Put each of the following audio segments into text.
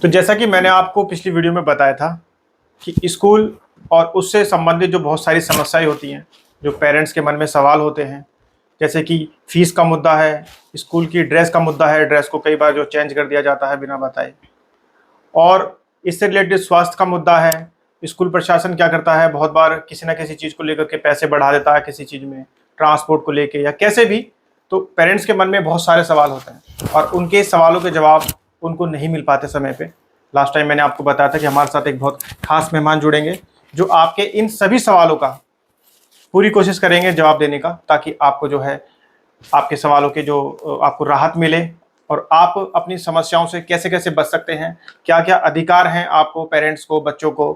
तो जैसा कि मैंने आपको पिछली वीडियो में बताया था कि स्कूल और उससे संबंधित जो बहुत सारी समस्याएं होती हैं, जो पेरेंट्स के मन में सवाल होते हैं, जैसे कि फ़ीस का मुद्दा है, स्कूल की ड्रेस का मुद्दा है, ड्रेस को कई बार जो चेंज कर दिया जाता है बिना बताए, और इससे रिलेटेड स्वास्थ्य का मुद्दा है। स्कूल प्रशासन क्या करता है, बहुत बार किसी न किसी चीज़ को लेकर के पैसे बढ़ा देता है, किसी चीज़ में, ट्रांसपोर्ट को लेके या कैसे भी। तो पेरेंट्स के मन में बहुत सारे सवाल होते हैं और उनके सवालों के जवाब उनको नहीं मिल पाते समय पे। लास्ट टाइम मैंने आपको बताया था कि हमारे साथ एक बहुत खास मेहमान जुड़ेंगे जो आपके इन सभी सवालों का पूरी कोशिश करेंगे जवाब देने का, ताकि आपको जो है आपके सवालों के जो आपको राहत मिले और आप अपनी समस्याओं से कैसे कैसे बच सकते हैं, क्या क्या अधिकार हैं आपको, पेरेंट्स को, बच्चों को,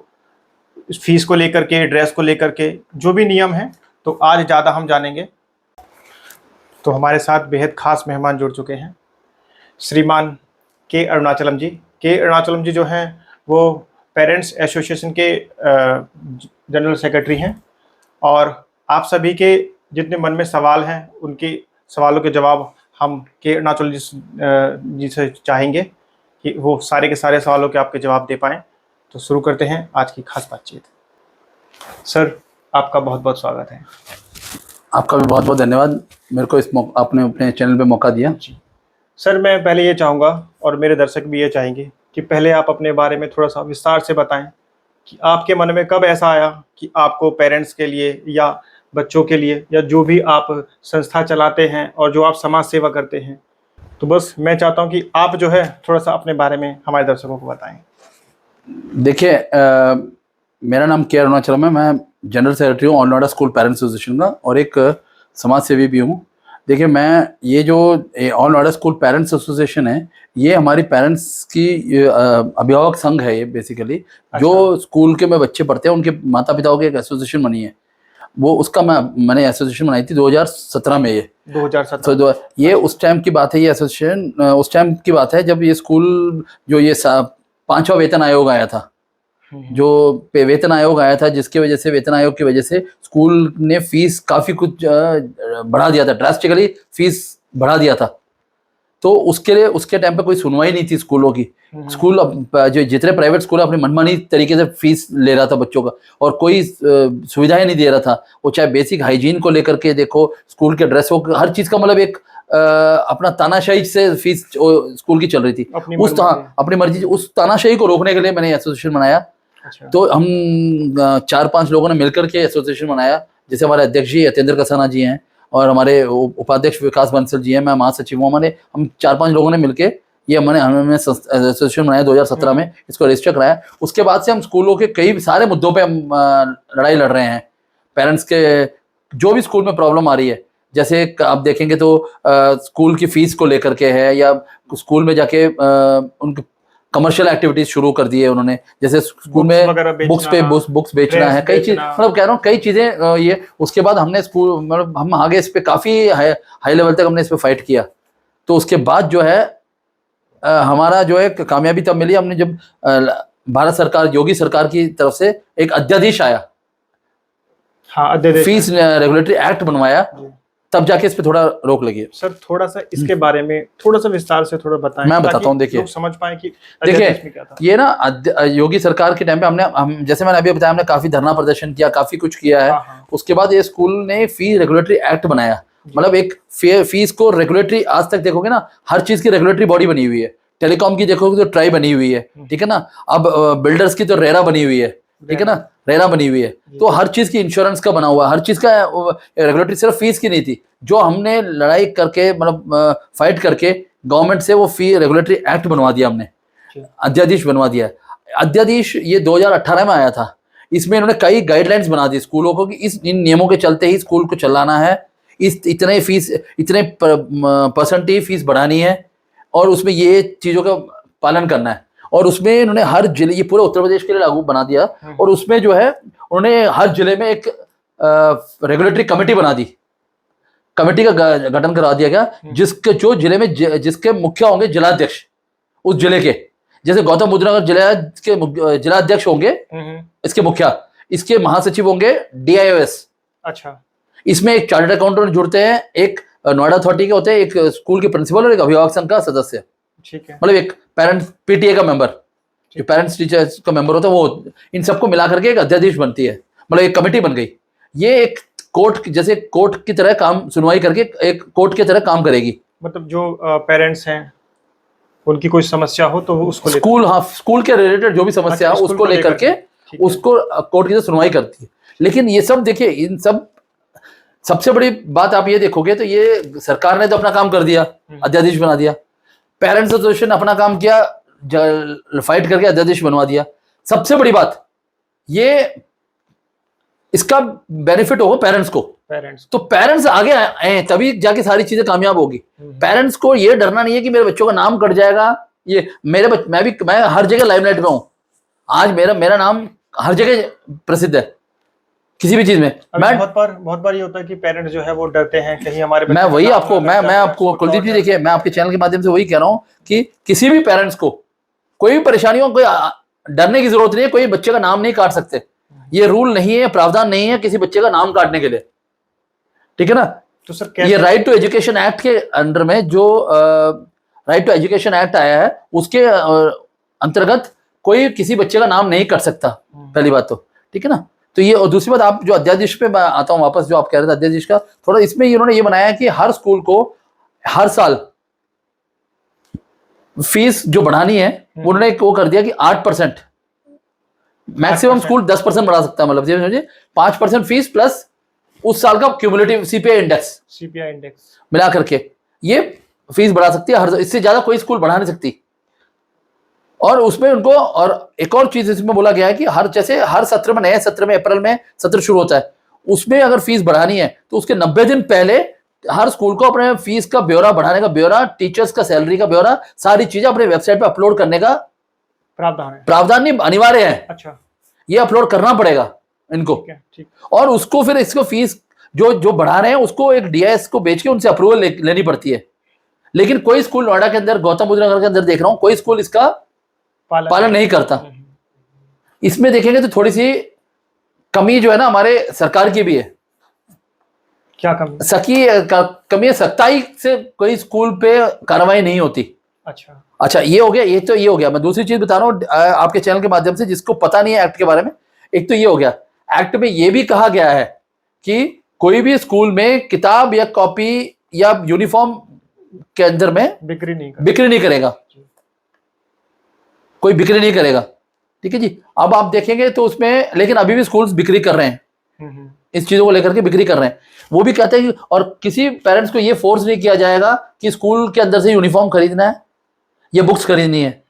फीस को लेकर के, ड्रेस को लेकर के, जो भी नियम हैं। तो आज ज़्यादा हम जानेंगे। तो हमारे साथ बेहद खास मेहमान जुड़ चुके हैं, श्रीमान के अरुणाचलम जी। के अरुणाचलम जी जो हैं वो पेरेंट्स एसोसिएशन के जनरल सेक्रेटरी हैं, और आप सभी के जितने मन में सवाल हैं उनके सवालों के जवाब हम के अरुणाचल जी से चाहेंगे कि वो सारे के सारे सवालों के आपके जवाब दे पाएँ। तो शुरू करते हैं आज की खास बातचीत। सर, आपका बहुत बहुत स्वागत है। आपका भी बहुत बहुत धन्यवाद, मेरे को आपने अपने चैनल पे मौका दिया। जी सर, मैं पहले ये चाहूँगा और मेरे दर्शक भी ये चाहेंगे कि पहले आप अपने बारे में थोड़ा सा विस्तार से बताएं कि आपके मन में कब ऐसा आया कि आपको पेरेंट्स के लिए या बच्चों के लिए या जो भी आप संस्था चलाते हैं और जो आप समाज सेवा करते हैं, तो बस मैं चाहता हूँ कि आप जो है थोड़ा सा अपने बारे में हमारे दर्शकों को बताएं। देखिए, मेरा नाम के अरुणाचलम है। मैं जनरल सेक्रेटरी हूँ all Noida school parents association का और एक समाज सेवी भी हूँ। देखिए, मैं ये जो all Noida school parents association है, ये हमारी पेरेंट्स की अभिभावक संघ है। ये बेसिकली जो स्कूल के में बच्चे पढ़ते हैं उनके माता पिताओं की एक एसोसिएशन बनी है। वो उसका मैंने एसोसिएशन बनाई थी 2017 में। ये 2017 ये उस टाइम की बात है। ये एसोसिएशन उस टाइम की बात है जब ये स्कूल जो ये 5वां वेतन आयोग आया था, जो वेतन आयोग आया था, जिसकी वजह से वेतन आयोग की वजह से स्कूल ने फीस काफ़ी कुछ बढ़ा दिया था, ड्रास्टिकली फीस बढ़ा दिया था। तो उसके लिए उसके टाइम पे कोई सुनवाई नहीं थी स्कूलों की। स्कूल जो जितने प्राइवेट स्कूल अपनी मनमानी तरीके से फीस ले रहा था बच्चों का, और कोई सुविधाएं नहीं दे रहा था। वो चाहे बेसिक हाइजीन को लेकर के देखो, स्कूल के ड्रेसों, हर चीज़ का मतलब एक अपना तानाशाही से फीस स्कूल की चल रही थी। अपनी मर्जी, उस तानाशाही को रोकने के लिए मैंने एसोसिएशन बनाया। तो हम 4-5 लोगों ने मिलकर के एसोसिएशन बनाया। जैसे हमारे अध्यक्ष जी यतेंद्र कसाना जी हैं और हमारे उपाध्यक्ष विकास बंसल जी हैं, मैं महासचिव हूँ। हम 4-5 लोगों ने मिलकर ये हमने एसोसिएशन बनाया 2017 में, इसको रजिस्टर कराया। उसके बाद से हम स्कूलों के कई सारे मुद्दों पे हम लड़ाई लड़ रहे हैं। पेरेंट्स के जो भी स्कूल में प्रॉब्लम आ रही है, जैसे आप देखेंगे तो स्कूल की फीस को लेकर के है, या स्कूल में जाके उनके कमर्शियल एक्टिविटीज शुरू कर दी है उन्होंने। जैसे स्कूल में बुक्स बेचना है, कई चीज, मतलब कह रहा हूँ कई चीजें ये। उसके बाद हमने स्कूल, मतलब हम आगे इस पे काफी हाई लेवल तक हमने इस पे फाइट किया। तो उसके बाद जो है हमारा जो है कामयाबी तब मिली, हमने जब भारत सरकार, योगी सरकार की तरफ से एक अध्यादेश आया, फीस रेगुलेटरी एक्ट बनवाया, तब जाके इस पे थोड़ा रोक लगी। सर, थोड़ा सा इसके बारे में थोड़ा सा विस्तार से थोड़ा बताएं। मैं बताता हूँ। देखिए, समझ पाए कि देखिए ये ना योगी सरकार के टाइम पे हम जैसे मैंने अभी बताया, हमने काफी धरना प्रदर्शन किया, काफी कुछ किया है। उसके बाद ये स्कूल ने फीस रेगुलेटरी एक्ट बनाया, मतलब एक फीस को रेगुलेटरी, आज तक देखोगे ना हर चीज की रेगुलेटरी बॉडी बनी हुई है। टेलीकॉम की देखोगे तो ट्राई बनी हुई है, ठीक है ना। अब बिल्डर्स की तो रेरा बनी हुई है, ठीक है ना, रेरा बनी हुई है। तो हर चीज की इंश्योरेंस का बना हुआ है, हर चीज का रेगुलेटरी। सिर्फ फीस की नहीं थी, जो हमने लड़ाई करके, मतलब फाइट करके गवर्नमेंट से वो फी रेगुलेटरी एक्ट बनवा दिया हमने, अध्यादेश बनवा दिया। अध्यादेश ये 2018 में आया था। इसमें इन्होंने कई गाइडलाइंस बना दी स्कूलों को कि इन नियमों के चलते ही स्कूल को चलाना है, इतने फीस, इतने परसेंटेज फीस बढ़ानी है, और उसमें ये चीजों का पालन करना है। और उसमें इन्होंने हर जिले, ये पूरे उत्तर प्रदेश के लिए लागू बना दिया, और उसमें जो है उन्होंने हर जिले में एक रेगुलेटरी कमेटी बना दी, कमेटी का गठन करा दिया गया, जिसके जो जिले में जिसके मुखिया होंगे जिलाध्यक्ष उस जिले के। जैसे गौतम बुद्ध नगर जिले के जिलाध्यक्ष होंगे इसके मुखिया, इसके महासचिव होंगे DIOS। अच्छा, इसमें एक चार्टर्ड अकाउंटेंट जुड़ते हैं, एक नोएडा अथॉरिटी के होते हैं, एक स्कूल के प्रिंसिपल और एक अभिभावक संघ का सदस्य, ठीक है, मतलब एक पेरेंट PTA का मेंबर। जो पेरेंट्स टीचर्स का मेंबर होता है वो इन सबको मिला करके एक अध्यादेश बनती है, मतलब एक कमेटी बन गई। ये एक कोर्ट, जैसे कोर्ट की तरह काम सुनवाई करके एक कोर्ट की तरह काम करेगी। मतलब जो पेरेंट्स हैं उनकी कोई समस्या हो तो उसको स्कूल, हाँ, स्कूल के रिलेटेड जो भी समस्या है उसको लेकर के उसको कोर्ट की तरह सुनवाई करती है। लेकिन ये सब देखिए, इन सब सबसे बड़ी बात आप ये देखोगे तो ये सरकार ने तो अपना काम कर दिया, अध्यादेश बना दिया। पेरेंट्स एसोसिएशन अपना काम किया, फाइट करके अध्यादेश बनवा दिया। सबसे बड़ी बात ये, इसका बेनिफिट होगा पेरेंट्स को। तो पेरेंट्स आगे आए तभी जाके सारी चीजें कामयाब होगी। पेरेंट्स को ये डरना नहीं है कि मेरे बच्चों का नाम कट जाएगा। ये मैं हर जगह लाइमलाइट में हूं, आज मेरा नाम हर जगह प्रसिद्ध है किसी भी चीज में। मैं बहुत बार ये होता है कि पेरेंट्स जो है वो डरते हैं कहीं हमारे, मैं वही आपको मैं आपको कुलदीप जी, देखिए मैं आपके चैनल के माध्यम से वही कह रहा हूं कि किसी भी पेरेंट्स को कोई भी परेशानी हो, कोई डरने की जरूरत नहीं है। कोई बच्चे का नाम नहीं काट सकते, ये रूल नहीं है, प्रावधान नहीं है किसी बच्चे का नाम काटने के लिए, ठीक है ना। तो सर ये राइट टू एजुकेशन एक्ट के अंडर में जो राइट टू एजुकेशन एक्ट आया है उसके अंतर्गत कोई किसी बच्चे का नाम नहीं कर सकता, पहली बात तो, ठीक है ना। तो ये, और दूसरी बात, आप जो अध्यादेश पे मैं आता हूं वापस, जो आप कह रहे थे अध्यादेश का, थोड़ा इसमें इन्होंने ये बनाया कि हर स्कूल को हर साल फीस जो बढ़ानी है उन्होंने वो कर दिया कि 8%, मैक्सिमम स्कूल 10% बढ़ा सकता है, मतलब 5% फीस प्लस उस साल का क्यूमुलेटिव सीपीआई इंडेक्स मिला करके ये फीस बढ़ा सकती है। इससे ज्यादा कोई स्कूल बढ़ा नहीं सकती। और उसमें उनको, और एक और चीज इसमें बोला गया है कि हर सत्र में, नए सत्र में, अप्रैल में सत्र शुरू होता है, उसमें अगर फीस बढ़ानी है तो उसके 90 दिन पहले हर स्कूल को अपने फीस का ब्यौरा बढ़ाने का ब्यौरा, टीचर्स का सैलरी का ब्यौरा, सारी चीजें अपने वेबसाइट पे अपलोड करने का प्रावधान नहीं, अनिवार्य है। अच्छा, ये अपलोड करना पड़ेगा इनको। ठीक। और उसको फिर इसको फीस जो बढ़ा रहे हैं उसको एक डीआईएस को बेच के उनसे अप्रूवल लेनी पड़ती है। लेकिन कोई स्कूल नोएडा के अंदर, गौतम बुद्ध नगर के अंदर देख रहा हूं, कोई स्कूल इसका पालन नहीं करता। इसमें देखेंगे तो थोड़ी सी कमी जो है ना हमारे सरकार की भी है। क्या कमी? कमी है, सख्ताई से कोई स्कूल पे कार्रवाई नहीं होती। अच्छा, ये हो गया, ये हो गया। मैं दूसरी चीज बता रहा हूँ आपके चैनल के माध्यम से, जिसको पता नहीं है एक्ट के बारे में। एक तो ये हो गया, एक्ट में ये भी कहा गया है कि कोई भी स्कूल में किताब या कॉपी या यूनिफॉर्म के अंदर में बिक्री नहीं करेगा, कोई बिक्री नहीं करेगा, ठीक है जी। अब आप देखेंगे तो उसमें, लेकिन अभी भी स्कूल्स बिक्री कर रहे हैं, इस चीजों को लेकर के बिक्री कर रहे हैं। वो भी कहते हैं, और किसी पेरेंट्स को ये फोर्स नहीं किया जाएगा कि स्कूल के अंदर से यूनिफॉर्म खरीदना है या बुक्स खरीदनी है।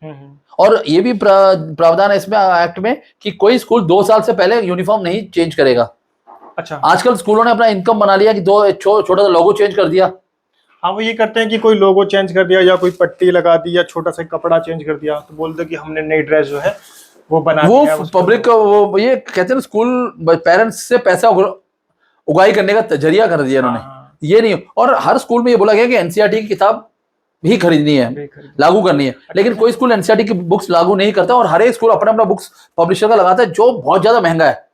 और ये भी प्रावधान है इसमें एक्ट में कि कोई स्कूल 2 साल से पहले यूनिफॉर्म नहीं चेंज करेगा। अच्छा, आजकल स्कूलों ने अपना इनकम बना लिया कि छोटा सा लोगो चेंज कर दिया। हाँ, वो ये करते हैं कि कोई लोगो चेंज कर दिया या कोई पट्टी लगा दी या छोटा सा कपड़ा चेंज कर दिया, तो बोलते कि हमने नई ड्रेस जो है वो बना दी है। पब्लिक वो ये कहते हैं स्कूल पेरेंट्स से पैसा उगाई करने का जरिया कर दिया इन्होंने। ये नहीं, और हर स्कूल में ये बोला गया कि एनसीईआरटी की किताब भी खरीदनी है, लागू करनी है। लेकिन कोई स्कूल एनसीईआरटी की बुक्स लागू नहीं करता, और हर एक स्कूल अपना बुक्स पब्लिशर का लगाता है, जो बहुत ज्यादा महंगा है।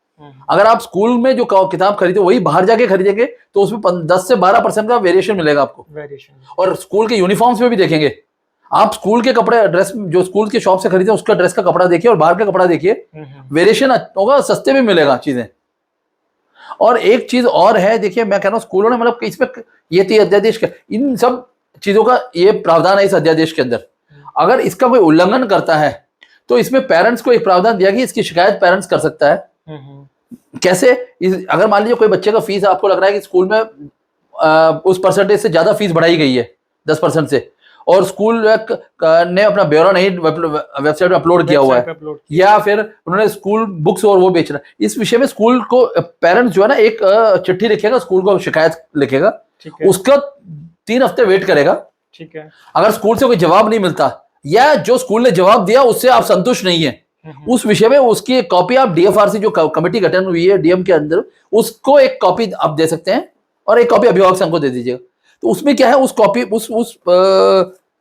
अगर आप स्कूल में जो किताब खरीदे वही बाहर जाके खरीदेंगे तो उसमें 10 से 12% का वेरिएशन मिलेगा आपको। और स्कूल के यूनिफॉर्म्स में भी देखेंगे आप, स्कूल के कपड़े, ड्रेस जो स्कूल के शॉप से खरीदे उसका ड्रेस का कपड़ा देखिए और बाहर का कपड़ा देखिए, वेरिएशन होगा, सस्ते भी मिलेगा चीजें। और एक चीज और है, देखिए मैं कह रहा हूँ स्कूलों ने, मतलब इसमें ये थी अध्यादेश का, इन सब चीजों का ये प्रावधान है इस अध्यादेश के अंदर। अगर इसका कोई उल्लंघन करता है तो इसमें पेरेंट्स को एक प्रावधान दिया कि इसकी शिकायत पेरेंट्स कर सकता है। कैसे? अगर मान लीजिए कोई बच्चे का फीस आपको लग रहा है कि स्कूल में उस परसेंटेज से ज्यादा फीस बढ़ाई गई है 10% से, और स्कूल ने अपना ब्यौरा नहीं वेबसाइट में अपलोड किया हुआ है, या फिर उन्होंने स्कूल बुक्स और वो बेचना, इस विषय में स्कूल को पेरेंट्स जो है ना एक चिट्ठी लिखेगा, स्कूल को शिकायत लिखेगा, उसका 3 हफ्ते वेट करेगा। ठीक है। अगर स्कूल से कोई जवाब नहीं मिलता या जो स्कूल ने जवाब दिया उससे आप संतुष्ट नहीं है, उस विषय में उसकी एक कॉपी आप डीएफआरसी जो कमेटी गठन हुई है डीएम के अंदर, उसको एक कॉपी आप दे सकते हैं और एक कॉपी अभिभावक संघ को दे दीजिएगा। तो उसमें क्या है, उस कॉपी उस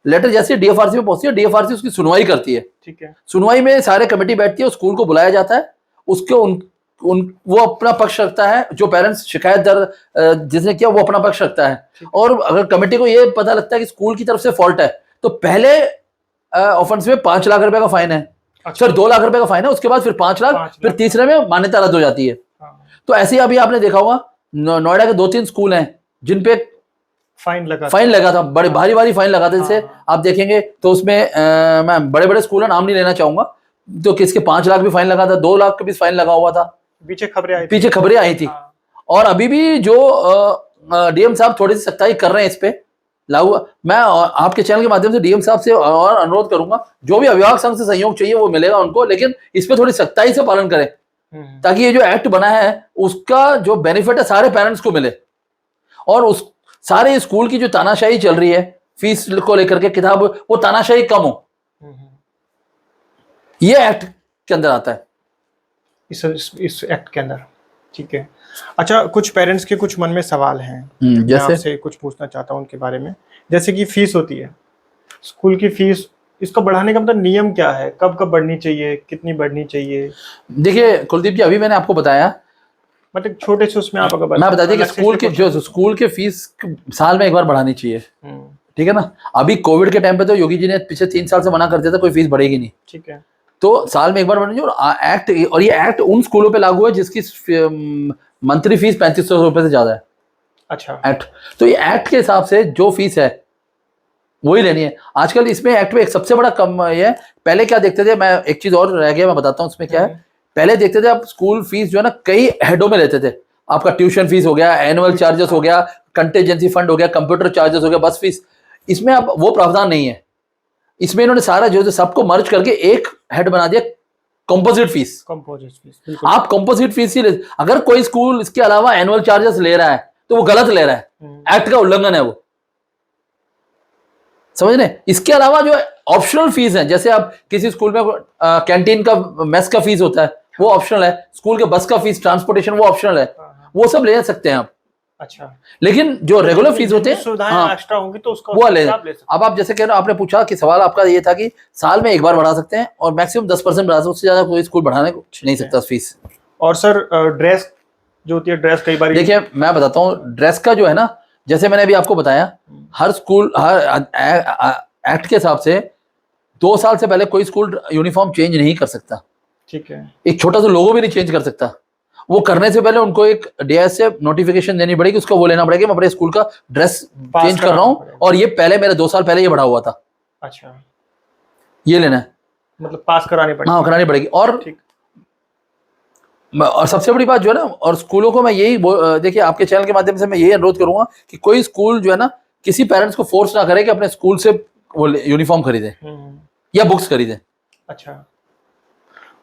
लेटर जैसे डीएफआरसी में पहुंचती है, डीएफआरसी उसकी सुनवाई करती है। ठीक है। सुनवाई में सारे कमेटी बैठती है, स्कूल को बुलाया जाता है, उसको वो अपना पक्ष रखता है, जो पेरेंट्स शिकायत जिसने किया वो अपना पक्ष रखता है। और अगर कमेटी को ये पता लगता है कि स्कूल की तरफ से फॉल्ट है तो पहले ऑफेंस में 5 लाख रुपए का फाइन है, फिर 2 लाख रुपए का फाइन है, उसके बाद फिर 5 लाख, फिर तीसरे में मान्यता रद्द हो जाती है। तो ऐसे ही अभी आपने देखा होगा नोएडा के 2-3 स्कूल हैं जिन पे फाइन लगा था, बड़े भारी भारी फाइन लगा था। जैसे आप देखेंगे तो उसमें मैं बड़े बड़े स्कूल का नाम नहीं लेना चाहूंगा, तो किसके 5 लाख भी फाइन लगा था, 2 लाख का भी फाइन लगा हुआ था, पीछे खबरें आई थी। और अभी भी जो डीएम साहब थोड़ी सी सख्ताई कर रहे हैं इस पे लागू। मैं आपके चैनल के माध्यम से डीएम साहब से और अनुरोध करूंगा, जो भी अभिभावक संघ से सहयोग चाहिए वो मिलेगा उनको, लेकिन इस पे थोड़ी सख्ताई से पालन करें, ताकि ये जो एक्ट बना है उसका जो बेनिफिट है सारे पेरेंट्स को मिले। और उस सारे स्कूल की जो तानाशाही चल रही है फीस को लेकर के, किताब, वो तानाशाही कम हो, ये एक्ट के अंदर आता है, इस एक्ट के अंदर। ठीक है। अच्छा, कुछ पेरेंट्स के कुछ मन में सवाल हैं, मैं आपसे कुछ पूछना चाहता हूं उनके बारे में। जैसे कि फीस होती है, स्कूल की फीस, इसको बढ़ाने का मतलब नियम क्या है, कब कब बढ़नी चाहिए, कितनी बढ़नी चाहिए? देखिए कुलदीप जी, अभी मैंने आपको बताया, मतलब छोटे से उसमें आप अगर मैं बता दें कि स्कूल के फीस साल में एक बार बढ़ानी चाहिए, ठीक है ना। अभी कोविड के टाइम पे तो योगी जी ने पिछले 3 साल से मना कर दिया था कोई फीस बढ़ेगी नहीं, ठीक है, तो साल में एक बार बढ़नी चाहिए। और ये एक्ट उन स्कूलों पे लागू है जिसकी मंथली फीस 3500 रुपए से ज्यादा है। अच्छा, एक्ट, तो ये एक्ट के हिसाब से जो फीस है वही लेनी है। आजकल इसमें एक्ट में एक सबसे बड़ा कम ये है, पहले क्या देखते थे, मैं एक चीज और रह गया, मैं बताता हूँ उसमें क्या है। पहले देखते थे आप स्कूल फीस जो है ना कई हेडों में लेते थे, आपका ट्यूशन फीस हो गया, एनुअल चार्जेस हो गया, कंटीजेंसी फंड हो गया, कंप्यूटर चार्जेस हो गया, बस फीस। इसमें अब वो प्रावधान नहीं है, इसमें इन्होंने सारा जो सबको मर्ज करके एक हेड बना दिया, कंपोजिट फीस। आप कंपोजिट फीस ही ले, अगर कोई स्कूल इसके अलावा एनुअल चार्जेस ले रहा है तो वो गलत ले रहा है, एक्ट का उल्लंघन है वो, समझ रहे। इसके अलावा जो ऑप्शनल फीस है, जैसे आप किसी स्कूल में कैंटीन का, मेस का फीस होता है वो ऑप्शनल है, स्कूल के बस का फीस, ट्रांसपोर्टेशन वो ऑप्शनल है, वो सब ले सकते हैं आप। अच्छा, लेकिन जो रेगुलर फीस होते हैं एक्स्ट्रा होंगी तो उसका वो ले। अब आप जैसे कह रहे हो, आपने पूछा कि सवाल आपका ये था कि साल में एक बार बढ़ा सकते हैं और मैक्सिमम 10% बढ़ा सकते हैं, उससे ज्यादा कोई स्कूल बढ़ाने को नहीं सकता फीस। और सर ड्रेस जो होती है, ड्रेस कई बार, देखिए मैं बताता हूँ, ड्रेस का जो है ना, जैसे मैंने अभी आपको बताया, हर स्कूल हर एक्ट के हिसाब से 2 साल से पहले कोई स्कूल यूनिफॉर्म चेंज नहीं कर सकता, ठीक है, एक छोटा सा लोगो भी नहीं चेंज कर सकता। वो करने से पहले उनको एक डीएस से नोटिफिकेशन देनी पड़ेगी, उसको वो लेना पड़ेगा, मैं अपने स्कूल का ड्रेस चेंज कर रहा हूँ, और ये पहले मेरे 2 साल पहले ये बढ़ा हुआ था। अच्छा, ये लेना है, मतलब पास करानी पड़ेगी। हाँ, करानी पड़ेगी। और सबसे बड़ी बात जो है ना, और स्कूलों को मैं यही देखिए आपके चैनल के माध्यम से मैं यही अनुरोध करूंगा कि कोई स्कूल जो है ना किसी पेरेंट्स को फोर्स ना करे कि अपने स्कूल से वो यूनिफॉर्म खरीदे या बुक्स खरीदे। अच्छा,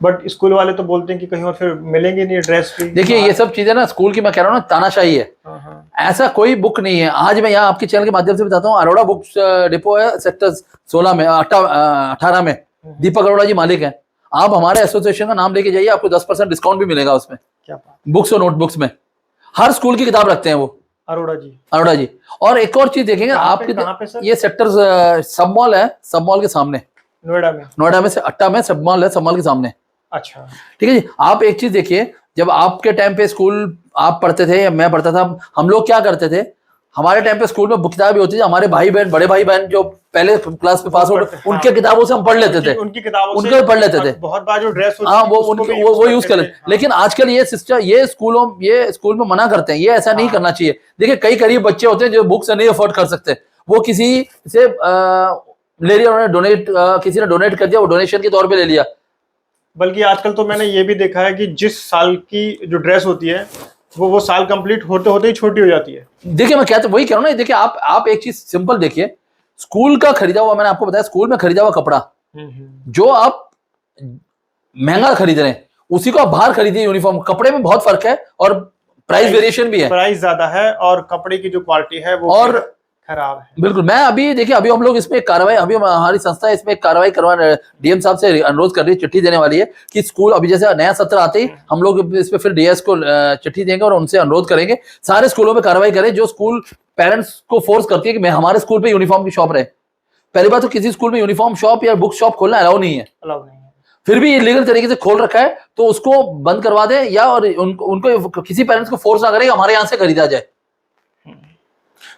बट स्कूल वाले तो बोलते हैं कि कहीं और फिर मिलेंगे नहीं ड्रेस भी। देखिए ये सब चीजें ना स्कूल की, मैं कह रहा हूँ ना, तानाशाही है, ऐसा कोई बुक नहीं है। आज मैं यहाँ आपके चैनल के माध्यम से बताता हूँ, अरोड़ा बुक्स डिपो है सेक्टर 16 में, 18 में, दीपक अरोड़ा जी मालिक है। आप हमारे एसोसिएशन का नाम लेके जाइए, आपको 10% डिस्काउंट भी मिलेगा उसमें, क्या बुक्स और नोटबुक्स में। हर स्कूल की किताब रखते हैं वो अरोड़ा जी। और एक और चीज देखेंगे आपके, ये सेक्टर सब मॉल है, सब मॉल के सामने, नोएडा में से अट्टा में सब मॉल है, सब मॉल के सामने। अच्छा, ठीक है जी। आप एक चीज देखिए, जब आपके टाइम पे स्कूल आप पढ़ते थे या मैं पढ़ता था, हम लोग क्या करते थे, हमारे टाइम पे स्कूल में बुक किताब भी होती थी, हमारे भाई बहन, बड़े भाई बहन जो पहले क्लास में पास हो, उनके किताबों से हम पढ़ लेते थे, उनकी किताबों से पढ़ लेते थे। बहुत बार जो ड्रेस, हाँ, वो यूज कर लेते। लेकिन आजकल ये सिस्टम, ये स्कूल में मना करते हैं, ये ऐसा नहीं करना चाहिए। देखिए कई गरीब बच्चे होते हैं जो बुक्स नहीं अफोर्ड कर सकते, वो किसी से ले लिया, उन्होंने डोनेट, किसी ने डोनेट कर दिया, वो डोनेशन के तौर पे ले लिया। बल्कि आजकल तो मैंने ये भी देखा है कि जिस साल की जो ड्रेस होती है वो साल कंप्लीट होते होते ही छोटी हो जाती है। देखिए मैं वही कह रहा हूँ ना, देखिए आप एक चीज सिंपल देखिए, स्कूल का खरीदा हुआ, मैंने आपको बताया स्कूल में खरीदा हुआ कपड़ा जो आप महंगा खरीद रहे हैं, उसी को आप बाहर खरीदिए यूनिफॉर्म। कपड़े में बहुत फर्क है और प्राइस वेरिएशन भी है, प्राइस ज्यादा है और कपड़े की जो क्वालिटी है वो और खराब है। बिल्कुल। मैं अभी देखिए, अभी हम लोग इसमें कार्रवाई, अभी हमारी संस्था इसमें कार्रवाई करवा, डीएम साहब से अनुरोध कर रही है, चिट्ठी देने वाली है कि स्कूल, अभी जैसे नया सत्र आते ही हम लोग इस पे फिर डीएस को चिट्ठी देंगे और उनसे अनुरोध करेंगे सारे स्कूलों में कार्रवाई करें जो स्कूल पेरेंट्स को फोर्स करती है कि मैं हमारे स्कूल पे यूनिफॉर्म की शॉप रहे। पहली बात तो किसी स्कूल में यूनिफॉर्म शॉप या बुक शॉप खोलना अलाउ नहीं है, फिर भी इलीगल तरीके से खोल रखा है तो उसको बंद करवा दें, या और उनको किसी पेरेंट्स को फोर्स ना करें हमारे यहाँ से खरीदा जाए।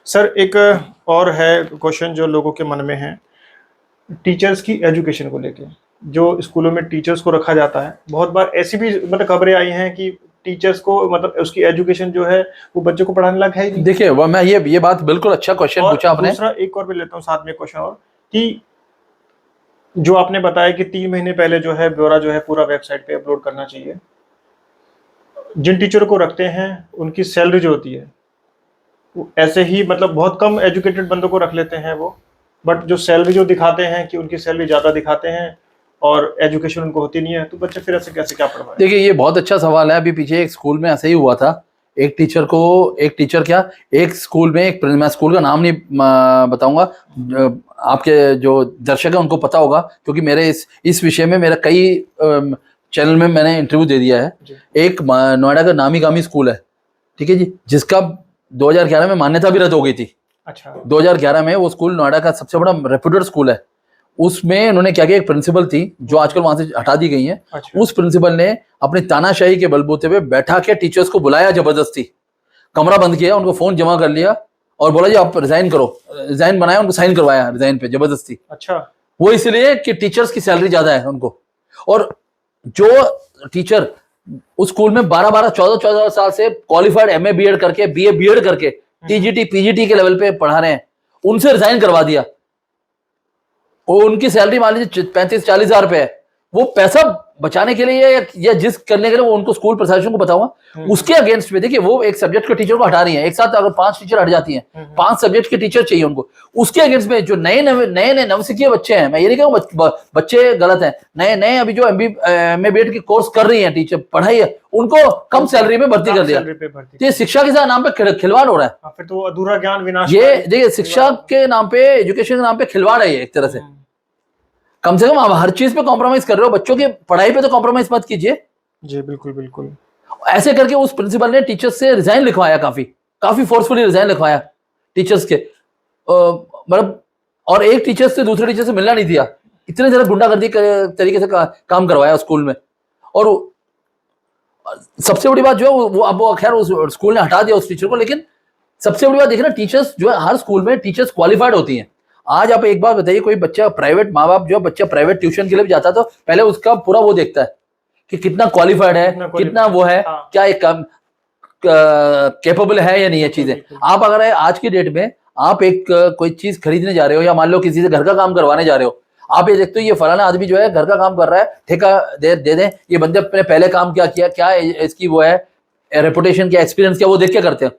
सर एक और है क्वेश्चन जो लोगों के मन में है, टीचर्स की एजुकेशन को लेके, जो स्कूलों में टीचर्स को रखा जाता है, बहुत बार ऐसी भी मतलब खबरें आई हैं कि टीचर्स को मतलब उसकी एजुकेशन जो है वो बच्चों को पढ़ाने लायक है ही नहीं। देखिए वह मैं ये बात बिल्कुल अच्छा क्वेश्चन और पूछा आपने। दूसरा एक और भी लेता हूँ साथ में क्वेश्चन, और कि जो आपने बताया कि 3 महीने पहले जो है ब्यौरा जो है पूरा वेबसाइट पे अपलोड करना चाहिए। जिन टीचरों को रखते हैं उनकी सैलरी जो होती है वो ऐसे ही मतलब बहुत कम एजुकेटेड बंदों को रख लेते हैं वो, बट जो सैलरी जो दिखाते हैं कि उनकी सैलरी ज़्यादा दिखाते हैं और एजुकेशन उनको होती नहीं है, तो बच्चे फिर ऐसे कैसे क्या पढ़वाएं? देखिए ये बहुत अच्छा सवाल है। अभी पीछे एक स्कूल में ऐसे ही हुआ था। एक स्कूल में मैं स्कूल का नाम नहीं बताऊंगा, आपके जो दर्शक है उनको पता होगा, क्योंकि मेरे इस विषय में मेरा कई चैनल में मैंने इंटरव्यू दे दिया है। एक नोएडा का नामी गामी स्कूल है, ठीक है जी, जिसका 2011 में मान्यता भी रद्द हो गई थी। अच्छा। 2011 में वो स्कूल नोएडा का सबसे बड़ा रेप्यूटेड स्कूल है। उसमें उन्होंने क्या किया, एक प्रिंसिपल थी जो आजकल वहां से हटा दी गई है। अच्छा। उस प्रिंसिपल ने अपनी तानाशाही के बलबूते पे बैठा के टीचर्स को बुलाया, जबरदस्ती कमरा बंद किया, उनको फोन जमा कर लिया और बोला जी आप रिजाइन करो। रिजाइन बनाया, उनको साइन करवाया रिजाइन पे जबरदस्ती। अच्छा। वो इसलिए कि टीचर्स की सैलरी ज्यादा है उनको। और जो टीचर उस स्कूल में 12-12, 14-14 साल से क्वालिफाइड MA BEd करके BA BEd करके TGT PGT के लेवल पे पढ़ा रहे हैं, उनसे रिजाइन करवा दिया। और उनकी सैलरी मान लीजिए 35-40 हजार रुपए है। वो पैसा बचाने के लिए या जिस करने के लिए वो उनको स्कूल प्रशासन को बताऊंगा, उसके अगेंस्ट में देखिए वो एक सब्जेक्ट के टीचर को हटा रही है। एक साथ अगर 5 टीचर हट जाती हैं, 5 सब्जेक्ट के टीचर चाहिए उनको, उसके अगेंस्ट में जो नए नवसिखिए बच्चे हैं, मैं ये नहीं कहूँगा बच्चे गलत हैं, नए अभी जो MA BEd की कोर्स कर रही है टीचर पढ़ाई है, उनको कम सैलरी में भर्ती कर दिया। तो ये शिक्षा के साथ नाम पे खिलवाड़ हो रहा है। फिर तो अधूरा ज्ञान विनाश। ये देखिए शिक्षा के नाम पे, एजुकेशन के नाम पे खिलवाड़ है ये एक तरह से। कम से कम आप हर चीज पे कॉम्प्रोमाइज कर रहे हो, बच्चों की पढ़ाई पे तो कॉम्प्रोमाइज मत कीजिए। जी बिल्कुल बिल्कुल। ऐसे करके उस प्रिंसिपल ने टीचर्स से रिजाइन लिखवाया, काफी फोर्सफुली रिजाइन लिखवाया टीचर्स के, मतलब और एक टीचर से दूसरे टीचर से मिलना नहीं दिया। इतने ज्यादा गुंडागर्दी तरीके से काम करवाया स्कूल में। और सबसे बड़ी बात जो है वो अब खैर उस स्कूल ने हटा दिया उस टीचर को, लेकिन सबसे बड़ी बात देखिए ना, टीचर्स जो है हर स्कूल में टीचर्स क्वालिफाइड होती हैं। आज आप एक बात बताइए, कोई बच्चा प्राइवेट, माँ बाप जो बच्चा प्राइवेट ट्यूशन के लिए भी जाता है तो पहले उसका पूरा वो देखता है कि कितना क्वालिफाइड है, कितना वो है, हाँ। क्या एक कैपेबल है या नहीं है चीजें। आप अगर आज की डेट में आप एक कोई चीज खरीदने जा रहे हो या मान लो किसी से घर का काम करवाने जा रहे हो, आप ये देखते हो ये फलाना आदमी जो है घर का काम कर रहा है, ठेका दे दें, ये बंदे अपने पहले काम क्या किया, क्या इसकी वो है रेपुटेशन, क्या एक्सपीरियंस, क्या वो देख के करते हैं।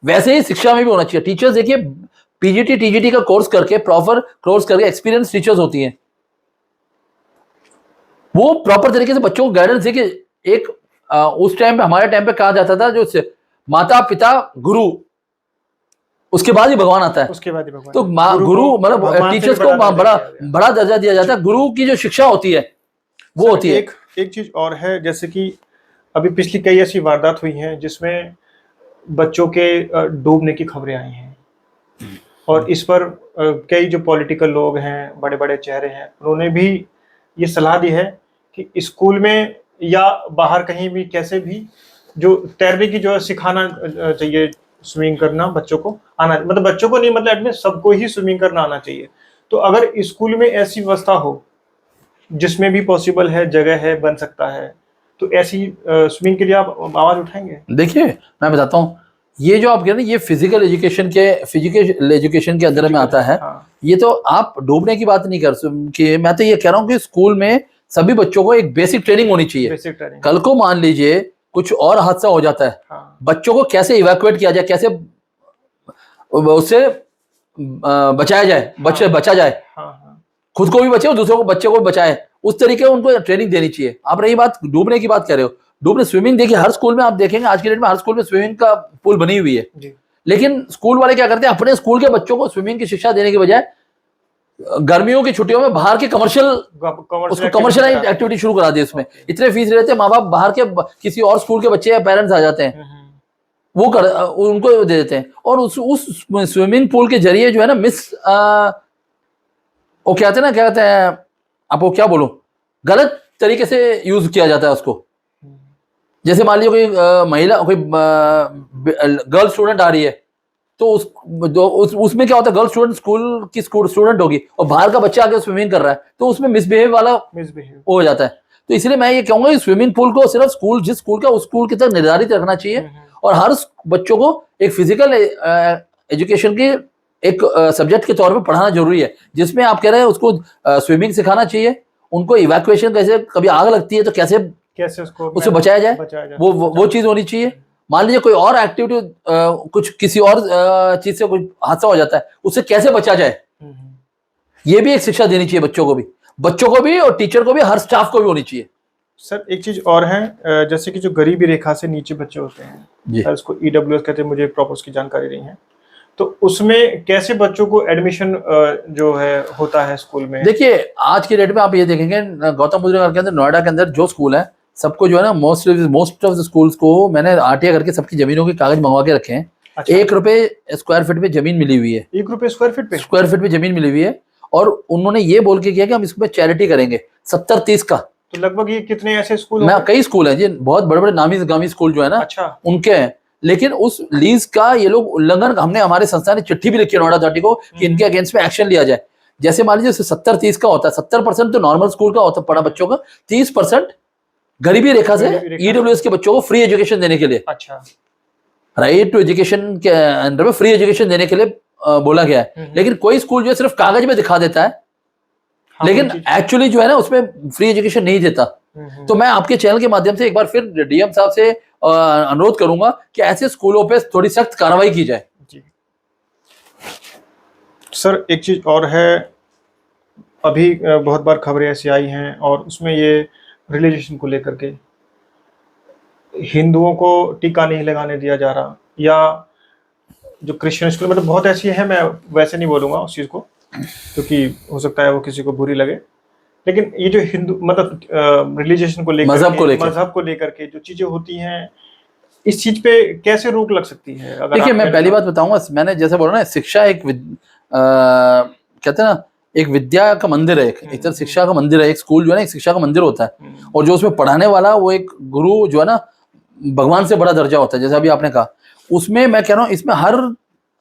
वैसे ही शिक्षा में भी होना चाहिए। टीचर्स देखिए PGT TGT का कोर्स करके, प्रॉपर कोर्स करके एक्सपीरियंस टीचर्स होती हैं, वो प्रॉपर तरीके से बच्चों को गाइडेंस दे के एक उस टाइम पे, हमारे टाइम पे कहा जाता था जो माता पिता गुरु, उसके बाद ही भगवान आता है। उसके बाद ही भगवान। तो गुरु मतलब टीचर्स को बड़ा दर्जा दिया जाता है। गुरु की जो शिक्षा होती है वो होती है। एक चीज और है, जैसे कि अभी पिछली कई ऐसी वारदात हुई हैं जिसमें बच्चों के डूबने की खबरें आई हैं, और इस पर कई जो पॉलिटिकल लोग हैं, बड़े बड़े चेहरे हैं, उन्होंने भी ये सलाह दी है कि स्कूल में या बाहर कहीं भी कैसे भी जो तैरने की जो है सिखाना चाहिए, स्विमिंग करना बच्चों को आना, मतलब बच्चों को नहीं, मतलब एटलीस्ट सबको ही स्विमिंग करना आना चाहिए। तो अगर स्कूल में ऐसी व्यवस्था हो जिसमें भी पॉसिबल है, जगह है, बन सकता है, तो ऐसी स्विमिंग के लिए आप आवाज उठाएंगे? देखिए मैं बताता हूँ, ये जो आप कह रहे हैं ये फिजिकल एजुकेशन के अंदर में आता है। हाँ। ये तो आप डूबने की बात नहीं कर कि मैं तो ये कह रहा हूँ कि स्कूल में सभी बच्चों को एक बेसिक ट्रेनिंग होनी चाहिए। Basic training. कल को मान लीजिए कुछ और हादसा हो जाता है, हाँ। बच्चों को कैसे इवैक्यूएट किया जाए, कैसे उससे बचाया जाए, बचा जाए, हाँ। खुद को भी बचे और दूसरों को, बच्चे को भी बचाए, उस तरीके उनको ट्रेनिंग देनी चाहिए। आप रही बात डूबने की बात कर रहे हो, डूबने स्विमिंग देखिए हर स्कूल में आप देखेंगे आज की डेट में हर स्कूल में स्विमिंग का पूल बनी हुई है जी। लेकिन स्कूल वाले क्या करते हैं, अपने स्कूल के बच्चों को स्विमिंग की शिक्षा देने के बजाय गर्मियों की छुट्टियों में बाहर के कमर्शियल एक्टिविटी शुरू करा दी। उसमें इतने फीस लेते हैं माँ बाप, बाहर के किसी और स्कूल के बच्चे या पेरेंट्स आ जाते हैं, वो उनको दे देते हैं। और उस स्विमिंग पूल के जरिए जो है ना वो क्या कहते हैं आपको क्या बोलूं, गलत तरीके से यूज किया जाता है उसको। जैसे मान लीजिए कोई महिला, कोई गर्ल स्टूडेंट आ रही है तो उसमें क्या होता है, गर्ल स्टूडेंट स्कूल की स्टूडेंट होगी और बाहर का बच्चा आके स्विमिंग कर रहा है, तो उसमें मिसबिहेव वाला हो जाता है। तो इसलिए मैं ये कहूंगा कि स्विमिंग पूल को सिर्फ स्कूल, जिस स्कूल का उस स्कूल की तरह निर्धारित रखना चाहिए, और हर बच्चों को एक फिजिकल एजुकेशन के एक सब्जेक्ट के तौर पे पढ़ाना जरूरी है, जिसमें आप कह रहे हैं उसको स्विमिंग सिखाना चाहिए, उनको इवैक्यूएशन, कैसे कभी आग लगती है तो कैसे उससे बचाया जाए, वो चीज होनी चाहिए। मान लीजिए कोई और एक्टिविटी, कुछ किसी और चीज से कोई हादसा हो जाता है, उससे कैसे बचा जाए, ये भी एक शिक्षा देनी चाहिए बच्चों को भी और टीचर को भी, हर स्टाफ को भी होनी चाहिए। सर एक चीज और है, जैसे कि जो गरीबी रेखा से नीचे बच्चे होते हैं, उसको EWS कहते हैं, मुझे प्रॉपर उसकी जानकारी नहीं है, तो उसमें कैसे बच्चों को एडमिशन जो है होता है स्कूल में? देखिए आज के डेट में आप ये देखेंगे गौतम बुद्ध नगर के अंदर, नोएडा के अंदर जो स्कूल है, सबको जो है ना, मोस्ट ऑफ द स्कूल्स को मैंने RTI करके सबकी जमीनों के कागज मंगवा के रखे हैं। अच्छा। 1 रुपए स्क्वायर फीट पे जमीन मिली हुई है। 1 रुपए स्क्वायर फीट पे जमीन मिली हुई है, और उन्होंने ये बोल के किया कि हम इसमें चैरिटी करेंगे 70-30 का। तो लगभग ये कितने ऐसे स्कूल मैं कई स्कूल हैं जी, बहुत बड़े बड़े नामी गामी स्कूल जो है ना, अच्छा, उनके हैं, लेकिन उस लीज का ये लोग उल्लंघन, हमने हमारे संस्था ने चिट्ठी भी लिखी है नोएडा अथॉरिटी को कि इनके अगेंस्ट में एक्शन लिया जाए। जैसे मान लीजिए 70-30 का होता है, 70% तो नॉर्मल स्कूल का होता है पढ़ा बच्चों का, 30% गरीबी रेखा से EWS के बच्चों को फ्री एजुकेशन देने के लिए, अच्छा, राइट टू एजुकेशन के अंदर में फ्री एजुकेशन देने के लिए बोला गया है। लेकिन कोई स्कूल जो है सिर्फ कागज में दिखा देता है, लेकिन एक्चुअली जो है ना उसमें फ्री एजुकेशन नहीं देता। तो मैं आपके चैनल के माध्यम से एक बार फिर DM साहब से अनुरोध करूंगा कि ऐसे स्कूलों पे थोड़ी सख्त कार्रवाई की जाए। जी सर, एक चीज और है, अभी बहुत बार खबरें ऐसी आई हैं और उसमें ये रिलीजियन को लेकर के हिंदुओं को टीका नहीं लगाने दिया जा रहा, या जो क्रिश्चियन स्कूल, मतलब बहुत ऐसी है, मैं वैसे नहीं बोलूँगा उस चीज़ को क्योंकि हो सकता है वो किसी को बुरी लगे, लेकिन ये जो हिंदू मतलब रिलीजियन को लेकर, मजहब को लेकर के जो चीजें होती हैं, इस चीज पे कैसे रोक लग सकती है? देखिए मैं पहली बात बताऊंगा, मैंने जैसे बोला ना, शिक्षा एक कहते हैं ना, एक विद्या का मंदिर है, एक तरह शिक्षा का मंदिर है, एक स्कूल जो है ना एक शिक्षा का मंदिर होता है, और जो उसमें पढ़ाने वाला वो एक गुरु जो है ना भगवान से बड़ा दर्जा होता है, जैसे अभी आपने कहा। उसमें मैं कह रहा हूँ इसमें हर